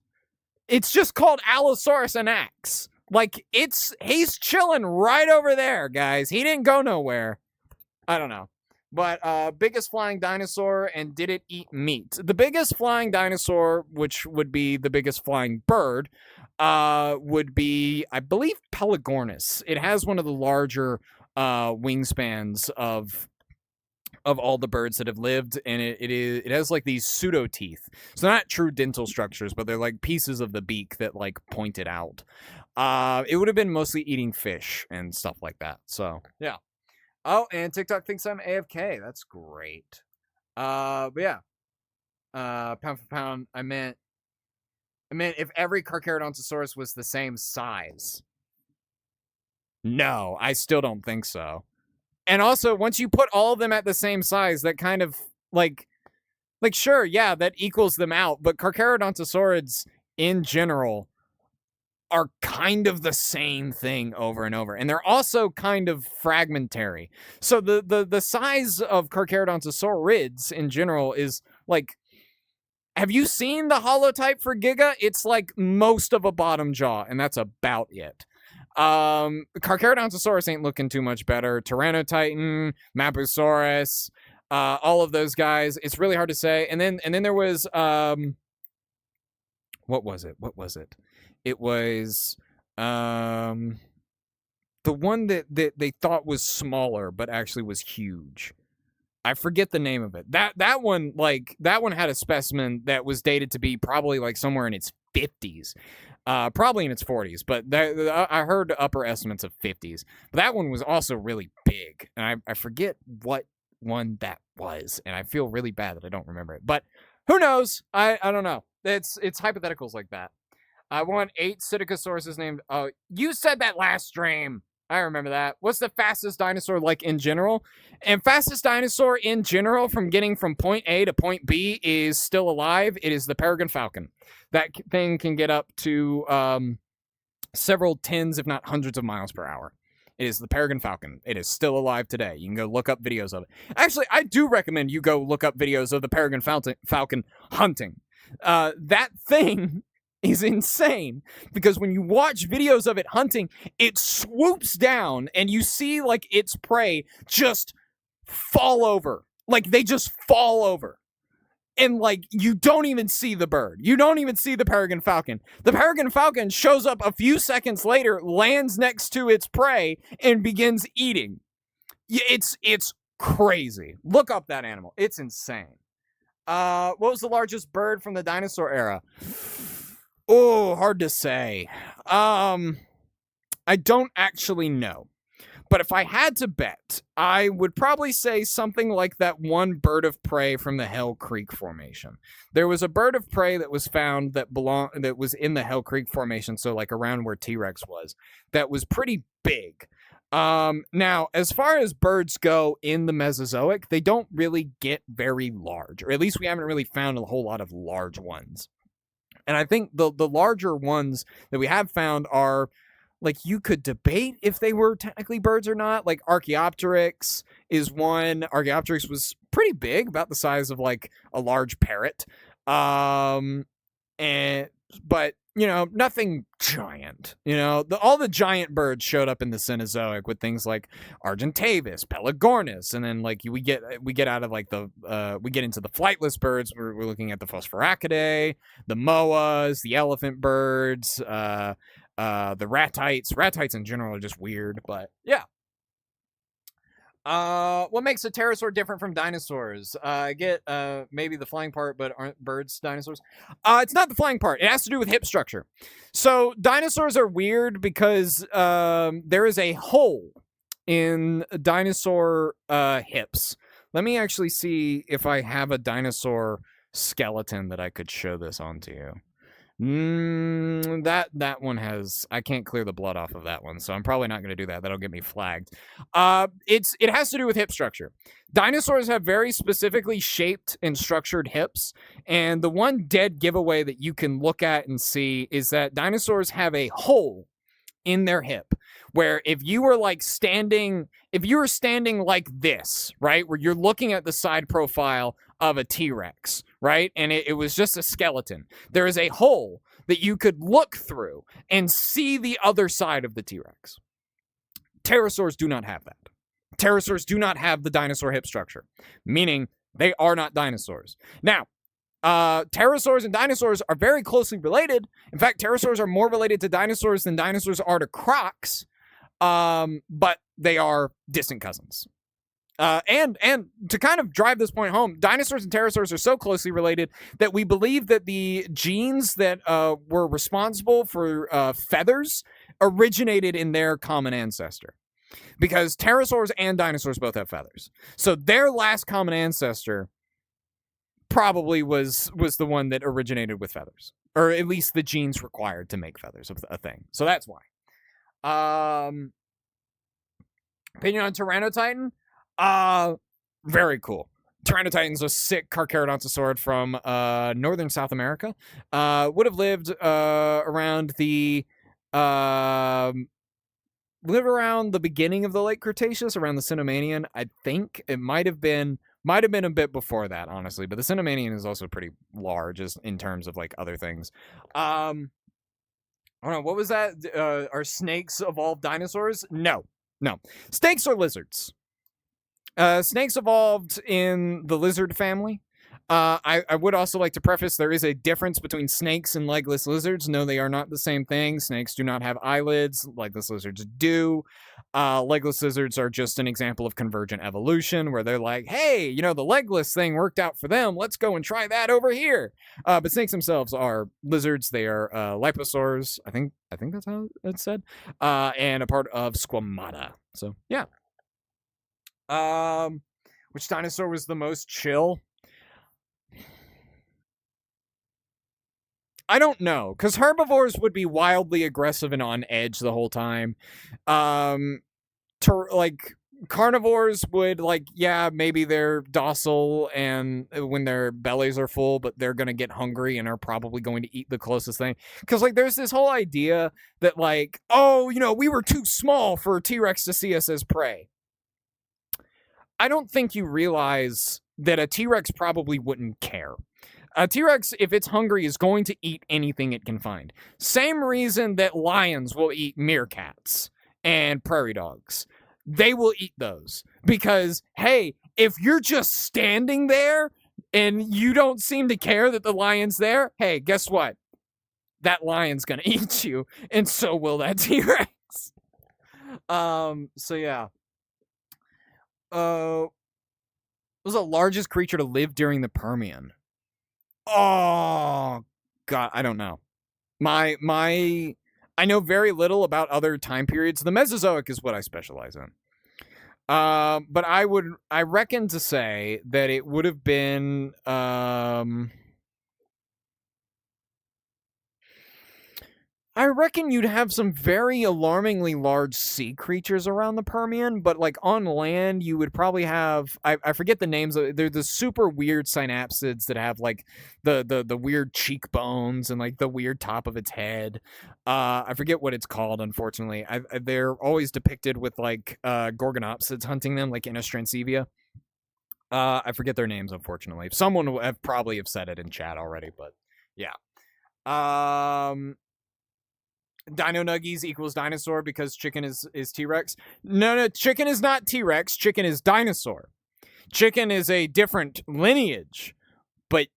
just called Allosaurus anax. Like, he's chilling right over there, guys. He didn't go nowhere. I don't know. But biggest flying dinosaur, and did it eat meat? The biggest flying dinosaur, which would be the biggest flying bird, would be, I believe, Pelagornis. It has one of the larger wingspans of all the birds that have lived, and it has like these pseudo teeth. So not true dental structures, but they're like pieces of the beak that like point it out. It would have been mostly eating fish and stuff like that. So yeah. Oh, and TikTok thinks I'm AFK. That's great. But yeah. Pound for pound, I meant if every Carcharodontosaurus was the same size. No, I still don't think so. And also, once you put all of them at the same size, that kind of like sure, yeah, that equals them out. But Carcharodontosaurids in general are kind of the same thing over and over. And they're also kind of fragmentary. So the size of Carcharodontosaurids in general is like, have you seen the holotype for Giga? It's like most of a bottom jaw, and that's about it. Carcharodontosaurus ain't looking too much better. Tyrannotitan, Mapusaurus, all of those guys. It's really hard to say. And then there was what was it? It was the one that they thought was smaller but actually was huge. I forget the name of it. That one, like, that one had a specimen that was dated to be probably like somewhere in its 50s. Probably in its 40s, but I heard upper estimates of 50s. But that one was also really big, and I forget what one that was, and I feel really bad that I don't remember it. But who knows? I don't know. It's hypotheticals like that. I want 8 Psittacosaurus named. Oh, you said that last stream. I remember that. What's the fastest dinosaur like in general? And fastest dinosaur in general from getting from point A to point B is still alive. It is the peregrine falcon. That thing can get up to several tens, if not hundreds of miles per hour. It is the peregrine falcon. It is still alive today. You can go look up videos of it. Actually, I do recommend you go look up videos of the peregrine falcon hunting. That thing is insane because when you watch videos of it hunting, it swoops down and you see like its prey just fall over. Like they just fall over. And like you don't even see the bird. You don't even see the peregrine falcon. The peregrine falcon shows up a few seconds later, lands next to its prey, and begins eating. It's crazy. Look up that animal. It's insane. What was the largest bird from the dinosaur era? Oh, hard to say. I don't actually know. But if I had to bet, I would probably say something like that one bird of prey from the Hell Creek Formation. There was a bird of prey that was found that was in the Hell Creek Formation, so like around where T-Rex was, that was pretty big. Now, as far as birds go in the Mesozoic, they don't really get very large, or at least we haven't really found a whole lot of large ones. And I think the larger ones that we have found are, like, you could debate if they were technically birds or not. Like, Archaeopteryx is one. Archaeopteryx was pretty big, about the size of, like, a large parrot. But, you know, nothing giant. You know, all the giant birds showed up in the Cenozoic with things like Argentavis, Pelagornis, and then like we get out of like we get into the flightless birds. We're looking at the Phosphoracidae, the moas, the elephant birds, the ratites. Ratites in general are just weird, but yeah. What makes a pterosaur different from dinosaurs? I get maybe the flying part, but aren't birds dinosaurs? It's not the flying part. It has to do with hip structure. So dinosaurs are weird because there is a hole in dinosaur hips. Let me actually see if I have a dinosaur skeleton that I could show this onto you. That one has, I can't clear the blood off of that one, so I'm probably not going to do that. That'll get me flagged. It has to do with hip structure. Dinosaurs have very specifically shaped and structured hips, and the one dead giveaway that you can look at and see is that dinosaurs have a hole in their hip, where if you were standing like this, right, where you're looking at the side profile of a T-Rex, right, and it was just a skeleton, there is a hole that you could look through and see the other side of the T-Rex. Pterosaurs do not have that. Pterosaurs do not have the dinosaur hip structure, meaning they are not dinosaurs. Now, pterosaurs and dinosaurs are very closely related. In fact, pterosaurs are more related to dinosaurs than dinosaurs are to crocs, but they are distant cousins. And to kind of drive this point home, dinosaurs and pterosaurs are so closely related that we believe that the genes that were responsible for feathers originated in their common ancestor. Because pterosaurs and dinosaurs both have feathers. So their last common ancestor probably was the one that originated with feathers, or at least the genes required to make feathers of a thing. So that's why. Opinion on Tyrannotitan? Very cool. Tyrannotitan's a sick Carcharodontosaurid from northern South America. Would have lived around the beginning of the late Cretaceous, around the Cenomanian. I think it might have been a bit before that, honestly, but the Cenomanian is also pretty large in terms of like other things. I don't know, what was that? Are snakes evolved dinosaurs? No. Snakes are lizards. Snakes evolved in the lizard family. I would also like to preface there is a difference between snakes and legless lizards. No, they are not the same thing. Snakes do not have eyelids. Legless lizards do. Legless lizards are just an example of convergent evolution where they're like, hey, the legless thing worked out for them. Let's go and try that over here. But snakes themselves are lizards. They are liposaurs. I think that's how it's said. And a part of Squamata. So, yeah. Which dinosaur was the most chill? I don't know, because herbivores would be wildly aggressive and on edge the whole time. Carnivores would, maybe they're docile and when their bellies are full, but they're going to get hungry and are probably going to eat the closest thing. Because, there's this whole idea that, we were too small for a T-Rex to see us as prey. I don't think you realize that a T-Rex probably wouldn't care. A T-Rex, if it's hungry, is going to eat anything it can find. Same reason that lions will eat meerkats and prairie dogs. They will eat those because, hey, if you're just standing there and you don't seem to care that the lion's there, hey, guess what? That lion's going to eat you, and so will that T-Rex. So yeah. What was the largest creature to live during the Permian? Oh, God, I don't know. I know very little about other time periods. The Mesozoic is what I specialize in. But I reckon to say that it would have been, I reckon you'd have some very alarmingly large sea creatures around the Permian, but on land, you would probably have, I forget the names, they're the super weird synapsids that have the weird cheekbones and the weird top of its head. I forget what it's called, unfortunately. They're always depicted with gorgonopsids hunting them, like Inostrancevia. I forget their names, unfortunately. Someone will probably have said it in chat already, but yeah. Dino Nuggies equals dinosaur because chicken is T-Rex. No, chicken is not T-Rex. Chicken is dinosaur. Chicken is a different lineage. But,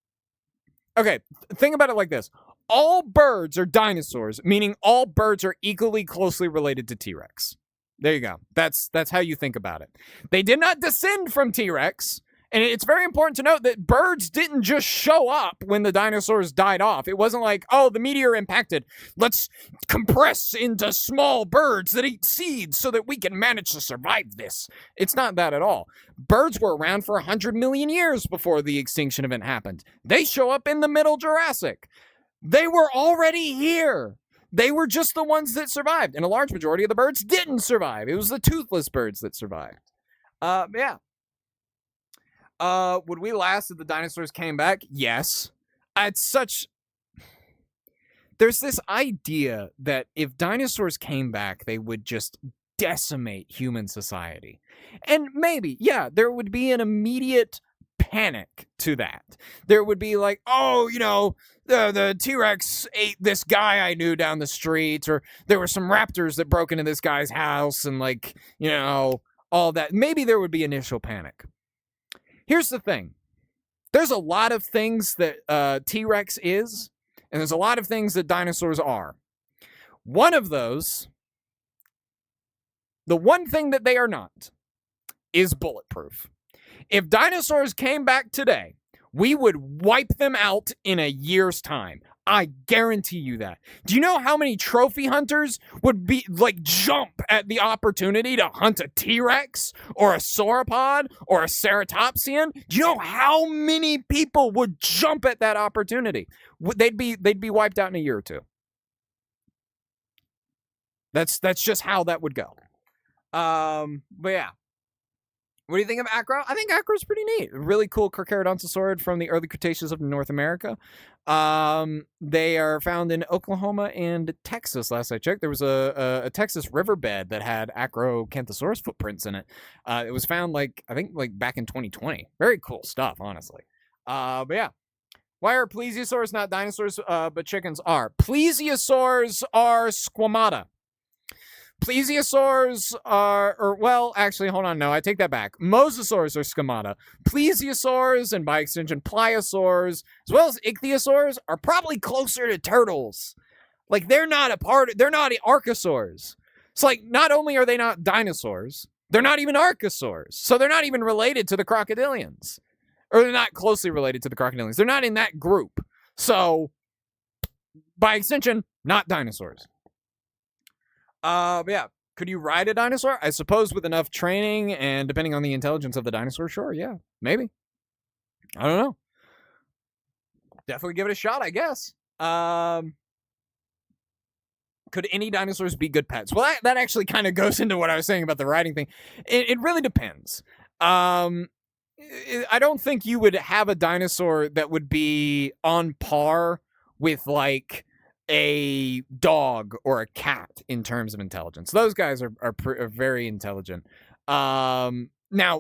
okay, think about it like this. All birds are dinosaurs, meaning all birds are equally closely related to T-Rex. There you go. That's how you think about it. They did not descend from T-Rex. And it's very important to note that birds didn't just show up when the dinosaurs died off. It wasn't like, oh, the meteor impacted. Let's compress into small birds that eat seeds so that we can manage to survive this. It's not that at all. Birds were around for 100 million years before the extinction event happened. They show up in the Middle Jurassic. They were already here. They were just the ones that survived. And a large majority of the birds didn't survive. It was the toothless birds that survived. Yeah. Would we last if the dinosaurs came back? Yes. There's this idea that if dinosaurs came back, they would just decimate human society. And maybe, yeah, there would be an immediate panic to that. There would be the T-Rex ate this guy I knew down the street, or there were some raptors that broke into this guy's house and all that. Maybe there would be initial panic. Here's the thing. There's a lot of things that T-Rex is, and there's a lot of things that dinosaurs are. One of those, the one thing that they are not, is bulletproof. If dinosaurs came back today, we would wipe them out in a year's time. I guarantee you that. Do you know how many trophy hunters would be jump at the opportunity to hunt a T-Rex or a sauropod or a ceratopsian? Do you know how many people would jump at that opportunity? They'd be wiped out in a year or two. That's just how that would go. But yeah. What do you think of Acro? I think Acro's pretty neat. Really cool Carcharodontosaurid from the early Cretaceous of North America. They are found in Oklahoma and Texas, last I checked. There was a Texas riverbed that had Acrocanthosaurus footprints in it. It was found, I think back in 2020. Very cool stuff, honestly. But yeah. Why are plesiosaurs not dinosaurs, but chickens are? Plesiosaurs are squamata. Plesiosaurs are, or well, actually, hold on, no, I take that back. Mosasaurs are schemata. Plesiosaurs, and by extension, pliosaurs, as well as ichthyosaurs, are probably closer to turtles. Like, they're not archosaurs. So, like, not only are they not dinosaurs, they're not even archosaurs. So they're not even related to the crocodilians. Or they're not closely related to the crocodilians. They're not in that group. So, by extension, not dinosaurs. But yeah, could you ride a dinosaur? I suppose with enough training and depending on the intelligence of the dinosaur, sure, yeah, maybe. I don't know. Definitely give it a shot, I guess. Could any dinosaurs be good pets? Well, that actually kind of goes into what I was saying about the riding thing. It really depends. I don't think you would have a dinosaur that would be on par with, like, a dog or a cat in terms of intelligence. Those guys are very intelligent. Now,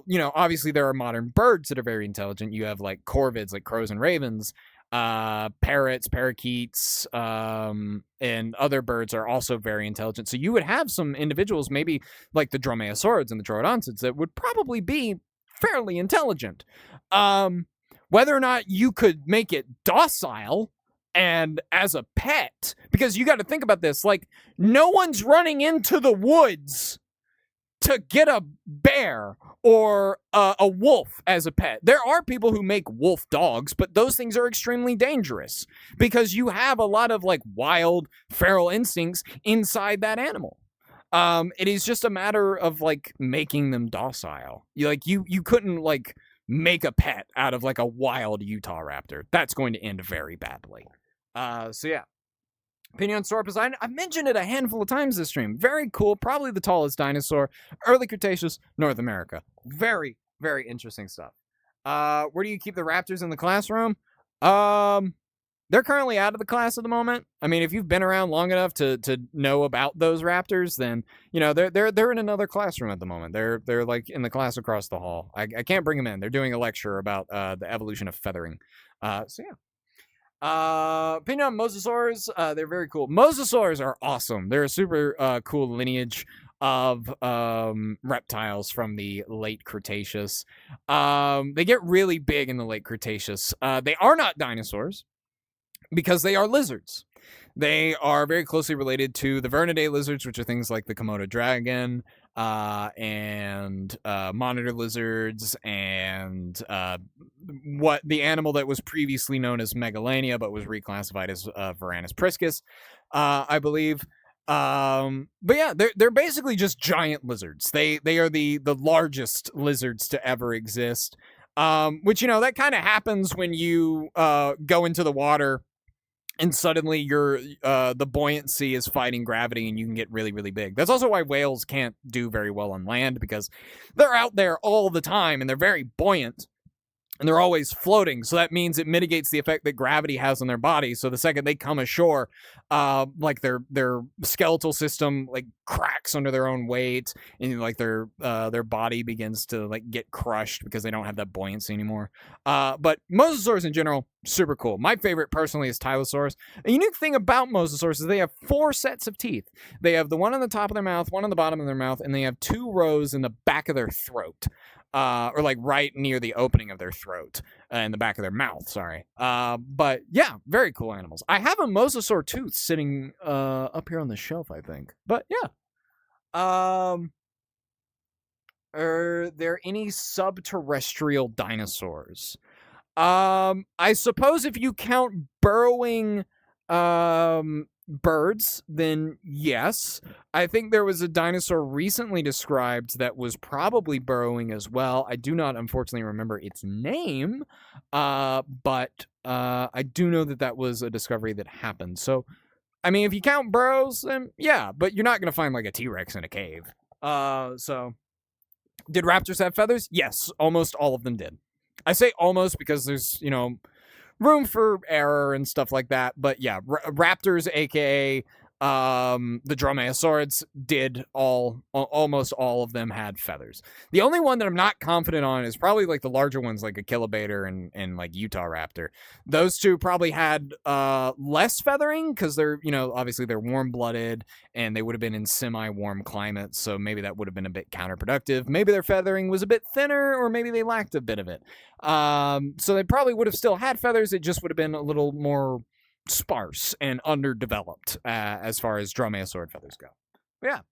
you know, obviously there are modern birds that are very intelligent. You have, like, corvids, like crows and ravens. Parrots, parakeets, and other birds are also very intelligent. So you would have some individuals, maybe like the dromaeosaurids and the troodontids, that would probably be fairly intelligent. Whether or not you could make it docile and as a pet, because you got to think about this, like, no one's running into the woods to get a bear or a wolf as a pet. There are people who make wolf dogs, but those things are extremely dangerous because you have a lot of, like, wild feral instincts inside that animal. It is just a matter of, like, making them docile. You couldn't, like, make a pet out of, like, a wild Utah raptor. That's going to end very badly. So yeah. Opinionsaurus, I mentioned it a handful of times this stream. Very cool. Probably the tallest dinosaur. Early Cretaceous, North America. Very, very interesting stuff. Where do you keep the raptors in the classroom? They're currently out of the class at the moment. I mean, if you've been around long enough to know about those raptors, then, you know, they're in another classroom at the moment. They're like in the class across the hall. I can't bring them in. They're doing a lecture about the evolution of feathering. So yeah. Opinion on mosasaurs, they're very cool. Mosasaurs are awesome. They're a super cool lineage of reptiles from the late Cretaceous. They get really big in the late Cretaceous. They are not dinosaurs because they are lizards. They are very closely related to the Vernidae lizards, which are things like the Komodo dragon, and monitor lizards, and what the animal that was previously known as Megalania but was reclassified as Varanus priscus, I believe. But yeah, they're basically just giant lizards. They are the largest lizards to ever exist. Which, you know, that kind of happens when you go into the water and suddenly your the buoyancy is fighting gravity and you can get really, really big. That's also why whales can't do very well on land, because they're out there all the time and they're very buoyant and they're always floating. So that means it mitigates the effect that gravity has on their body. So the second they come ashore, like their skeletal system like cracks under their own weight, and like their body begins to like get crushed because they don't have that buoyancy anymore. But mosasaurs in general, super cool. My favorite personally is Tylosaurus. A unique thing about mosasaurs is they have 4 sets of teeth. They have the one on the top of their mouth, one on the bottom of their mouth, and they have 2 rows in the back of their throat. Or like right near the opening of their throat, in the back of their mouth, sorry. But yeah, very cool animals. I have a mosasaur tooth sitting up here on the shelf, I think. But yeah. Are there any subterrestrial dinosaurs? I suppose if you count burrowing birds, then yes. I think there was a dinosaur recently described that was probably burrowing as well. I do not, unfortunately, remember its name, but I do know that was a discovery that happened. So, I mean, if you count burrows, then yeah, but you're not going to find like a T-Rex in a cave. So, did raptors have feathers? Yes, almost all of them did. I say almost because there's, room for error and stuff like that. But yeah, raptors, aka The dromaeosaurids did almost all of them had feathers. The only one that I'm not confident on is probably like the larger ones, like a Kilobator and like Utah Raptor. Those two probably had less feathering because they're, obviously they're warm blooded and they would have been in semi-warm climates, so maybe that would have been a bit counterproductive. Maybe their feathering was a bit thinner, or maybe they lacked a bit of it. So they probably would have still had feathers. It just would have been a little more sparse and underdeveloped as far as dromaeosaurid feathers go. But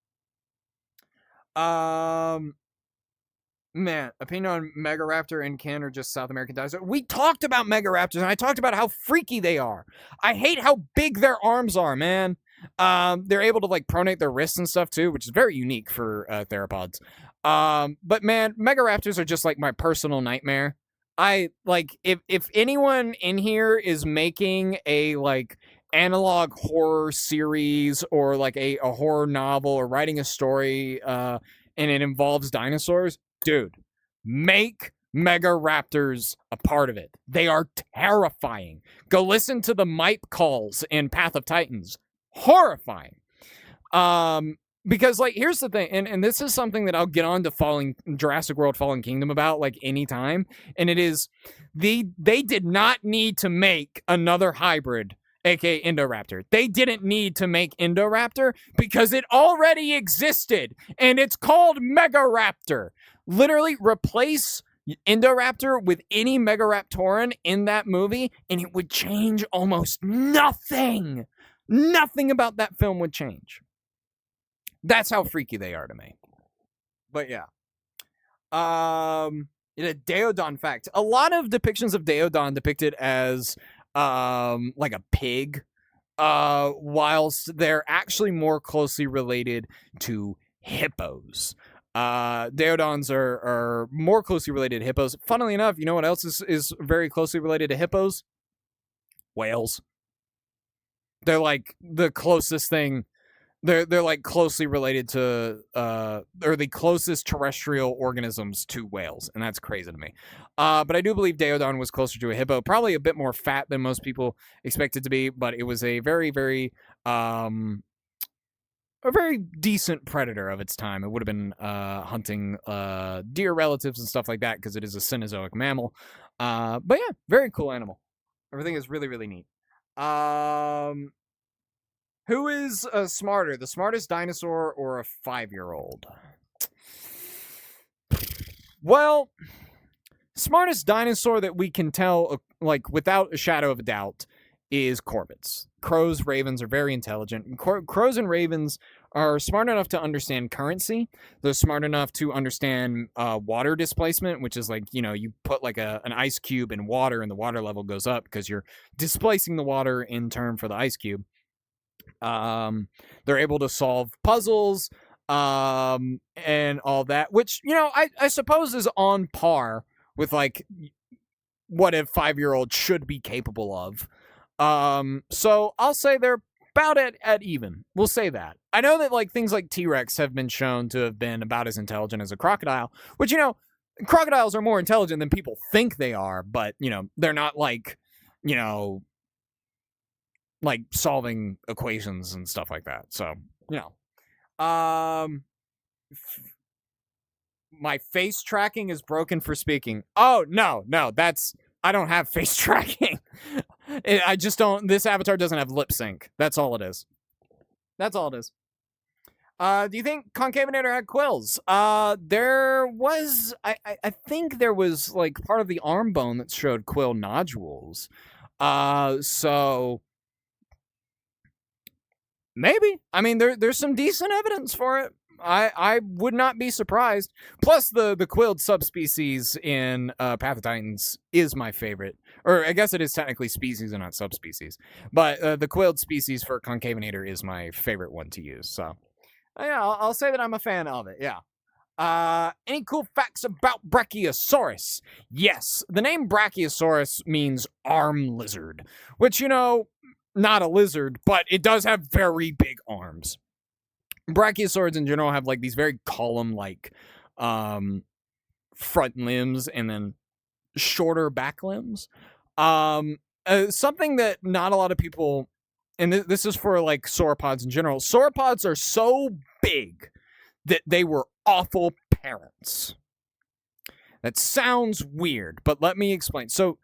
yeah. Man, opinion on Megaraptor and Ken are just South American dinosaurs. We talked about Megaraptors, and I talked about how freaky they are. I hate how big their arms are, man. They're able to like pronate their wrists and stuff too, which is very unique for theropods. But man, Megaraptors are just like my personal nightmare. I like if anyone in here is making a like analog horror series or like a horror novel or writing a story and it involves dinosaurs, dude, make Megaraptors a part of it. They are terrifying. Go listen to the Mipe calls in Path of Titans. Horrifying. Because like here's the thing, and this is something that I'll get on to Jurassic World Fallen Kingdom about like anytime, and it is they did not need to make another hybrid, aka Indoraptor. They didn't need to make Indoraptor because it already existed, and it's called Megaraptor. Literally replace Indoraptor with any Megaraptoran in that movie, and it would change almost nothing. Nothing about that film would change. That's how freaky they are to me. But yeah. In a Daeodon fact, a lot of depictions of Daeodon depicted as like a pig, whilst they're actually more closely related to hippos. Daeodons are more closely related to hippos. Funnily enough, you know what else is very closely related to hippos? Whales. They're like the closest thing. They're like closely related to they're the closest terrestrial organisms to whales, and that's crazy to me. But I do believe Daeodon was closer to a hippo, probably a bit more fat than most people expect it to be, but it was a very decent predator of its time. It would have been hunting deer relatives and stuff like that because it is a Cenozoic mammal. But yeah, very cool animal. Everything is really, really neat. Who is smarter, the smartest dinosaur or a 5-year-old? Well, smartest dinosaur that we can tell, like without a shadow of a doubt, is corvids. Crows, ravens are very intelligent. Crows and ravens are smart enough to understand currency. They're smart enough to understand water displacement, which is like, you put like an ice cube in water and the water level goes up because you're displacing the water in turn for the ice cube. They're able to solve puzzles and all that, which, I suppose is on par with like what a 5-year-old should be capable of. So I'll say they're about at even. We'll say that. I know that like things like T-Rex have been shown to have been about as intelligent as a crocodile, which, crocodiles are more intelligent than people think they are, but, they're not like, like solving equations and stuff like that. So, my face tracking is broken for speaking. Oh, no, I don't have face tracking. I just don't, this avatar doesn't have lip sync. That's all it is. Do you think Concavinator had quills? There was, I think there was like part of the arm bone that showed quill nodules. So maybe. I mean, there's some decent evidence for it. I would not be surprised. Plus, the quilled subspecies in Path of Titans is my favorite. Or I guess it is technically species and not subspecies. But the quilled species for Concavinator is my favorite one to use. So, yeah, I'll say that I'm a fan of it, yeah. Any cool facts about Brachiosaurus? Yes, the name Brachiosaurus means arm lizard, which, not a lizard, but it does have very big arms. Brachiosaurids in general have like these very column-like front limbs and then shorter back limbs. Something that not a lot of people and this is for like sauropods in general. Sauropods are so big that they were awful parents. That sounds weird, but let me explain. So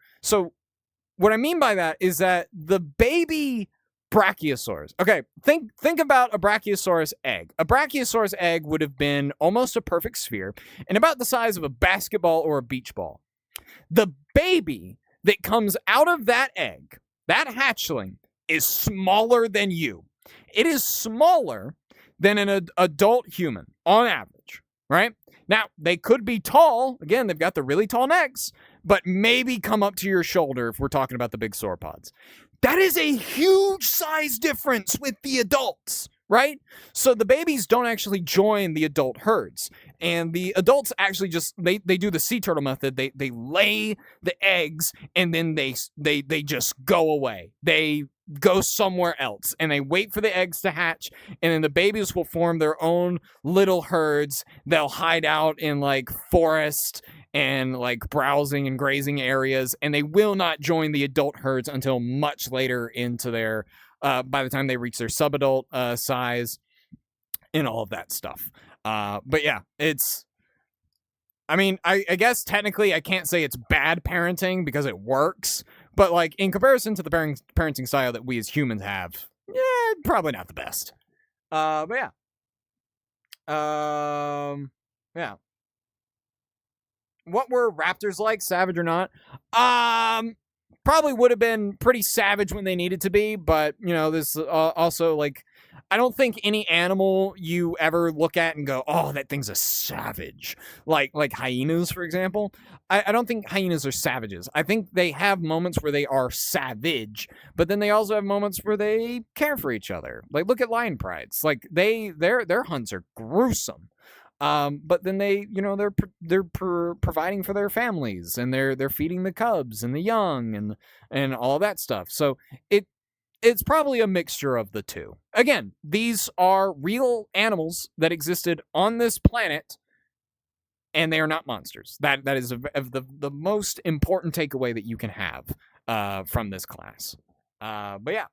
what I mean by that is that the baby brachiosaurs. Okay, think about a brachiosaurus egg. A brachiosaurus egg would have been almost a perfect sphere and about the size of a basketball or a beach ball. The baby that comes out of that egg, that hatchling, is smaller than you. It is smaller than an adult human on average, right? Now, they could be tall. Again, they've got the really tall necks, but maybe come up to your shoulder if we're talking about the big sauropods. That is a huge size difference with the adults, right? So the babies don't actually join the adult herds. And the adults actually just, they do the sea turtle method. They lay the eggs and then they just go away. They go somewhere else and they wait for the eggs to hatch, and then the babies will form their own little herds. They'll hide out in like forest and like browsing and grazing areas, and they will not join the adult herds until much later into their by the time they reach their subadult size and all of that stuff. But yeah, it's, I mean, I guess technically I can't say it's bad parenting because it works, but like in comparison to the parenting style that we as humans have, yeah, probably not the best. But yeah. Yeah. What were raptors like, savage or not? Probably would have been pretty savage when they needed to be, but you know, this also like, I don't think any animal you ever look at and go, oh, that thing's a savage. Like hyenas, for example. I don't think hyenas are savages. I think they have moments where they are savage, but then they also have moments where they care for each other. Like, look at lion prides. Like, their hunts are gruesome. But then they, you know, they're providing for their families, and they're feeding the cubs and the young and all that stuff. So it's probably a mixture of the two. Again, these are real animals that existed on this planet, and they are not monsters. That is the most important takeaway that you can have from this class. But yeah.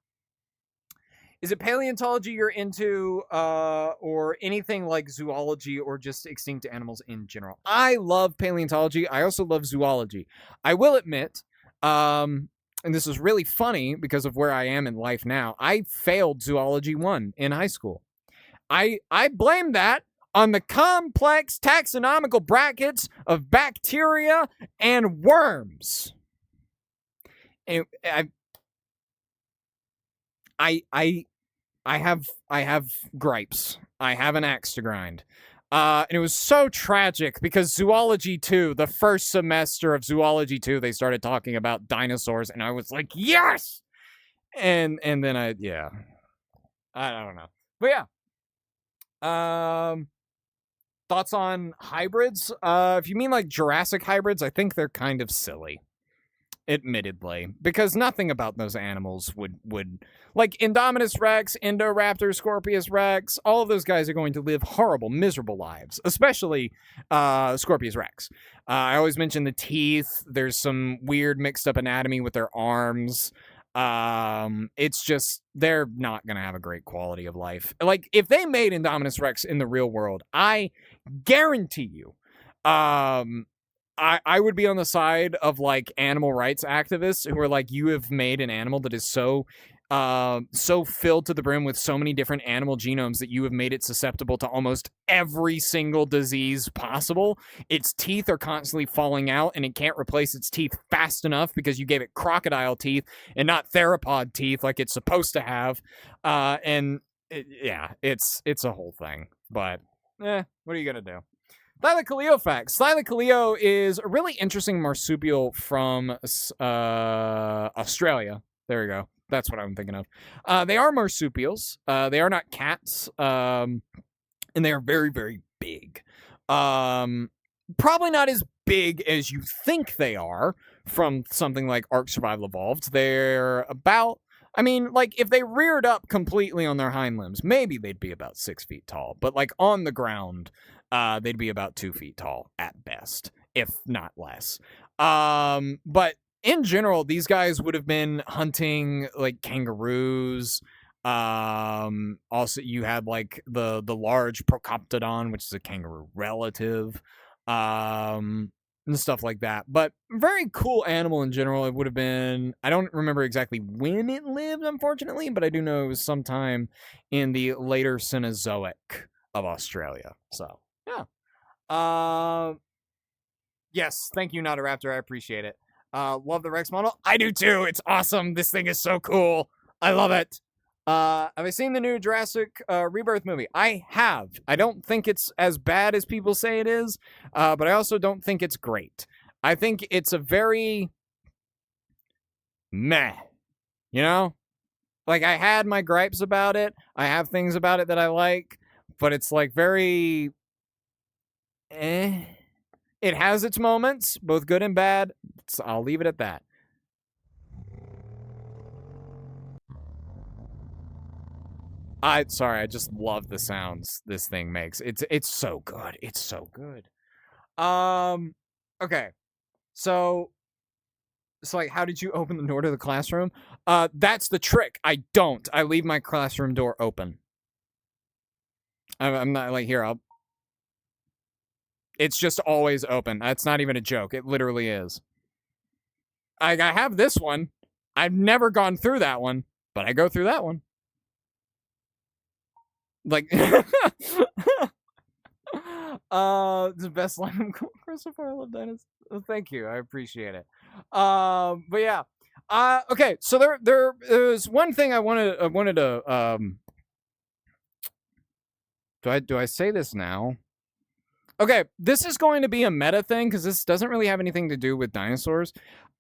Is it paleontology you're into, or anything like zoology or just extinct animals in general? I love paleontology. I also love zoology. I will admit, and this is really funny because of where I am in life now, I failed Zoology 1 in high school. I blame that on the complex taxonomical brackets of bacteria and worms. And I have gripes. I have an axe to grind. And it was so tragic because Zoology 2, the first semester of Zoology 2, they started talking about dinosaurs, and I was like, yes! And then I don't know. But yeah. Thoughts on hybrids? If you mean like Jurassic hybrids, I think they're kind of silly. Admittedly, because nothing about those animals would like Indominus Rex, Indoraptor, Scorpius Rex, all of those guys are going to live horrible, miserable lives, especially Scorpius Rex. I always mention the teeth. There's some weird mixed up anatomy with their arms. It's just, they're not gonna have a great quality of life. Like, if they made Indominus Rex in the real world, I guarantee you, I would be on the side of like animal rights activists who are like, you have made an animal that is so filled to the brim with so many different animal genomes that you have made it susceptible to almost every single disease possible. Its teeth are constantly falling out, and it can't replace its teeth fast enough because you gave it crocodile teeth and not theropod teeth like it's supposed to have. It's a whole thing. But what are you gonna do? Thylacoleo facts. Thylacoleo is a really interesting marsupial from Australia. There we go. That's what I'm thinking of. They are marsupials. They are not cats. And they are very, very big. Probably not as big as you think they are from something like Ark Survival Evolved. They're about, I mean, like, if they reared up completely on their hind limbs, maybe they'd be about 6 feet tall. But, like, on the ground, they'd be about 2 feet tall at best, if not less. But in general, these guys would have been hunting like kangaroos, Also, you had like the large Procoptodon, which is a kangaroo relative, and stuff like that. But very cool animal in general. It would have been. I don't remember exactly when it lived, unfortunately, but I do know it was sometime in the later Cenozoic of Australia. So yeah. Yes, thank you, Not a Raptor. I appreciate it. Love the Rex model. I do too. It's awesome. This thing is so cool. I love it. Have I seen the new Jurassic Rebirth movie? I have. I don't think it's as bad as people say it is, but I also don't think it's great. I think it's a very meh, you know? Like, I had my gripes about it. I have things about it that I like, but it's like very eh. It has its moments, both good and bad. So I'll leave it at that. Sorry, I just love the sounds this thing makes. It's so good. It's so good. Okay. So like, how did you open the door to the classroom? That's the trick. I don't. I leave my classroom door open. I'm not like, here, it's just always open. That's not even a joke. It literally is. I have this one. I've never gone through that one, but I go through that one. Like, the best line, Christopher. I love dinosaurs. Thank you. I appreciate it. But yeah. Okay. So there's one thing I wanted to do I say this now? Okay, this is going to be a meta thing because this doesn't really have anything to do with dinosaurs.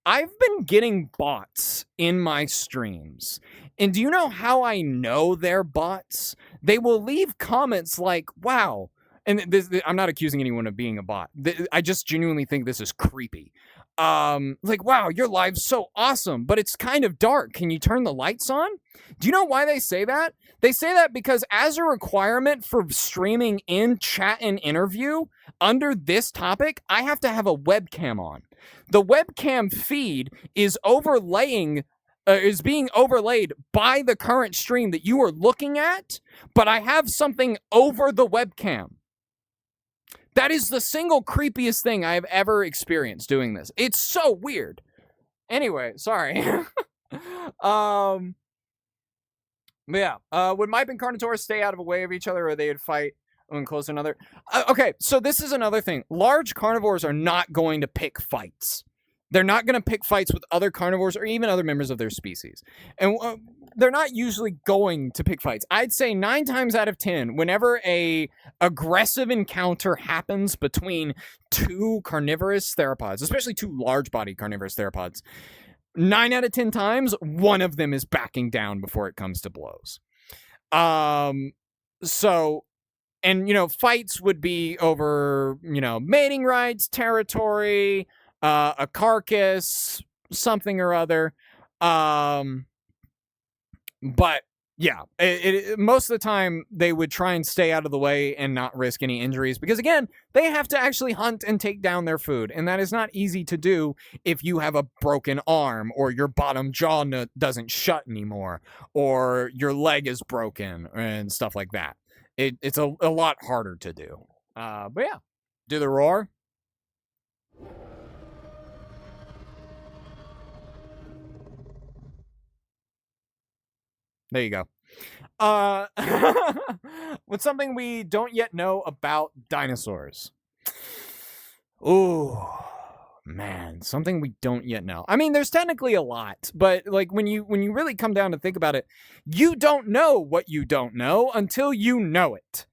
I've been getting bots in my streams. And do you know how I know they're bots? They will leave comments like, wow. And I'm not accusing anyone of being a bot. I just genuinely think this is creepy. Like, wow, your live's so awesome, but it's kind of dark. Can you turn the lights on? Do you know why they say that? They say that because as a requirement for streaming in chat and interview, under this topic, I have to have a webcam on. The webcam feed is is being overlaid by the current stream that you are looking at, but I have something over the webcam. That is the single creepiest thing I have ever experienced doing this. It's so weird. Anyway, sorry. But yeah, would Mipe and Carnotaurus stay out of the way of each other, or they would fight when close to another? Okay, so this is another thing. Large carnivores are not going to pick fights. They're not going to pick fights with other carnivores or even other members of their species. And they're not usually going to pick fights. I'd say 9 times out of 10, whenever a aggressive encounter happens between two carnivorous theropods, especially two large-bodied carnivorous theropods, 9 out of 10 times, one of them is backing down before it comes to blows. So, and, fights would be over, mating rights, territory, a carcass, something or other. But yeah, most of the time they would try and stay out of the way and not risk any injuries because, again, they have to actually hunt and take down their food. And that is not easy to do if you have a broken arm or your bottom jaw doesn't shut anymore or your leg is broken and stuff like that. It's a lot harder to do. But yeah, do the roar. There you go. What's something we don't yet know about dinosaurs? Ooh, man, something we don't yet know. I mean, there's technically a lot, but like when you really come down to think about it, you don't know what you don't know until you know it.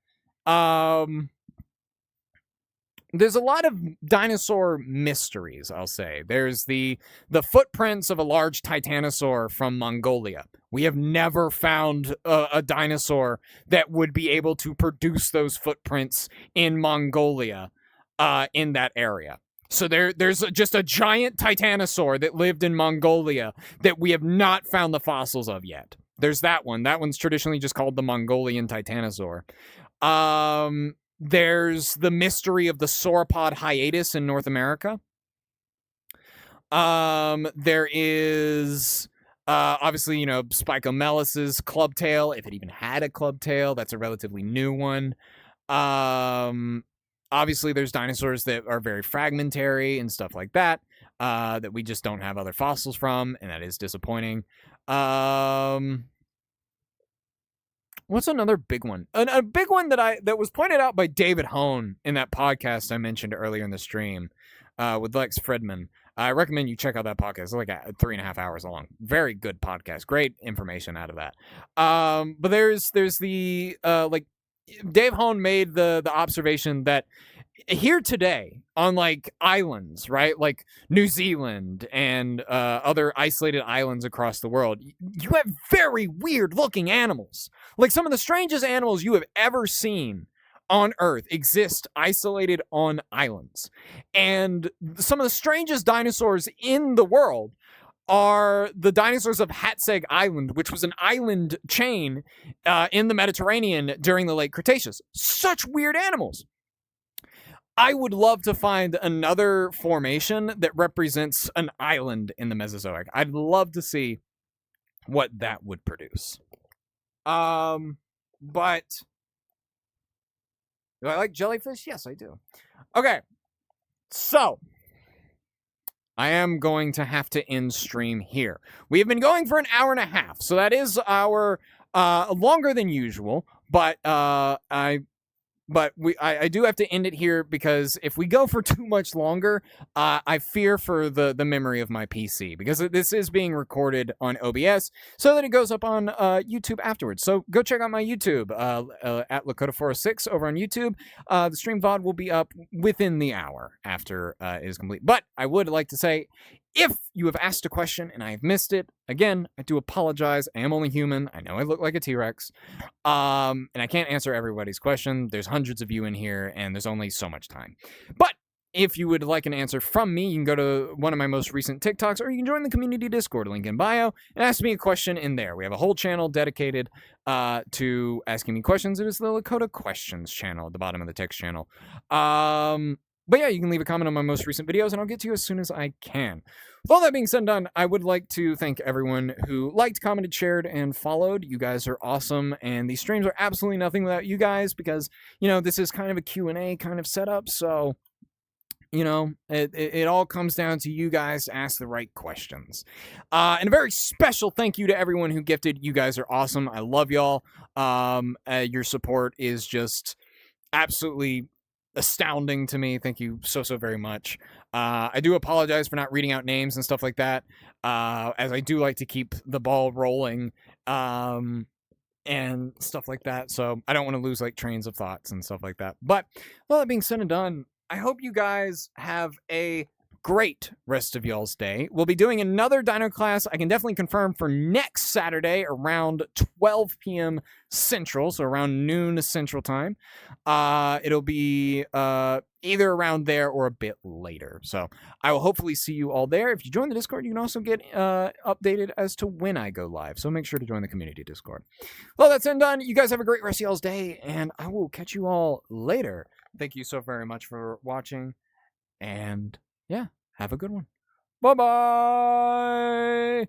There's a lot of dinosaur mysteries, I'll say. There's the footprints of a large titanosaur from Mongolia. We have never found a dinosaur that would be able to produce those footprints in Mongolia, in that area. So there's just a giant titanosaur that lived in Mongolia that we have not found the fossils of yet. There's that one. That one's traditionally just called the Mongolian titanosaur. There's the mystery of the sauropod hiatus in North America. There is Obviously, Spicomelis's club tail, if it even had a club tail, that's a relatively new one. Obviously, there's dinosaurs that are very fragmentary and stuff like that, that we just don't have other fossils from, and that is disappointing. What's another big one? A big one that was pointed out by David Hone in that podcast I mentioned earlier in the stream, with Lex Fridman. I recommend you check out that podcast. It's like 3.5 hours long. Very good podcast. Great information out of that. But there's the like Dave Hone made the observation that here today on like islands, right, like New Zealand and other isolated islands across the world, you have very weird looking animals. Like some of the strangest animals you have ever seen on Earth exist isolated on islands, and some of the strangest dinosaurs in the world are the dinosaurs of Hatseg Island, which was an island chain in the Mediterranean during the late Cretaceous. Such weird animals. I would love to find another formation that represents an island in the Mesozoic. I'd love to see what that would produce. But do I like jellyfish? Yes, I do. Okay, so I am going to have to end stream here. We have been going for an hour and a half, so that is our longer than usual. But I do have to end it here because if we go for too much longer, I fear for the memory of my PC, because this is being recorded on OBS so that it goes up on YouTube afterwards. So go check out my YouTube at Lakota406 over on YouTube. The stream VOD will be up within the hour after it is complete. But I would like to say, if you have asked a question and I have missed it, again, I do apologize. I am only human. I know I look like a T-Rex. And I can't answer everybody's question. There's hundreds of you in here, and there's only so much time. But if you would like an answer from me, you can go to one of my most recent TikToks, or you can join the community Discord, link in bio, and ask me a question in there. We have a whole channel dedicated to asking me questions. It is the Lakota Questions channel at the bottom of the text channel. But yeah, you can leave a comment on my most recent videos, and I'll get to you as soon as I can. With all that being said and done, I would like to thank everyone who liked, commented, shared, and followed. You guys are awesome, and these streams are absolutely nothing without you guys, because, this is kind of a Q&A kind of setup, so, it all comes down to you guys to ask the right questions. And a very special thank you to everyone who gifted. You guys are awesome. I love y'all. Your support is just absolutely astounding to me. Thank you so very much. I do apologize for not reading out names and stuff like that, as I do like to keep the ball rolling and stuff like that, so I don't want to lose like trains of thoughts and stuff like that. But all that being said and done, I hope you guys have a great rest of y'all's day. We'll be doing another Dino Class, I can definitely confirm, for next Saturday around 12 p.m. Central, so around noon Central Time. It'll be either around there or a bit later. So I will hopefully see you all there. If you join the Discord, you can also get updated as to when I go live. So make sure to join the community Discord. Well, that's done. You guys have a great rest of y'all's day, and I will catch you all later. Thank you so very much for watching, and yeah, have a good one. Bye-bye!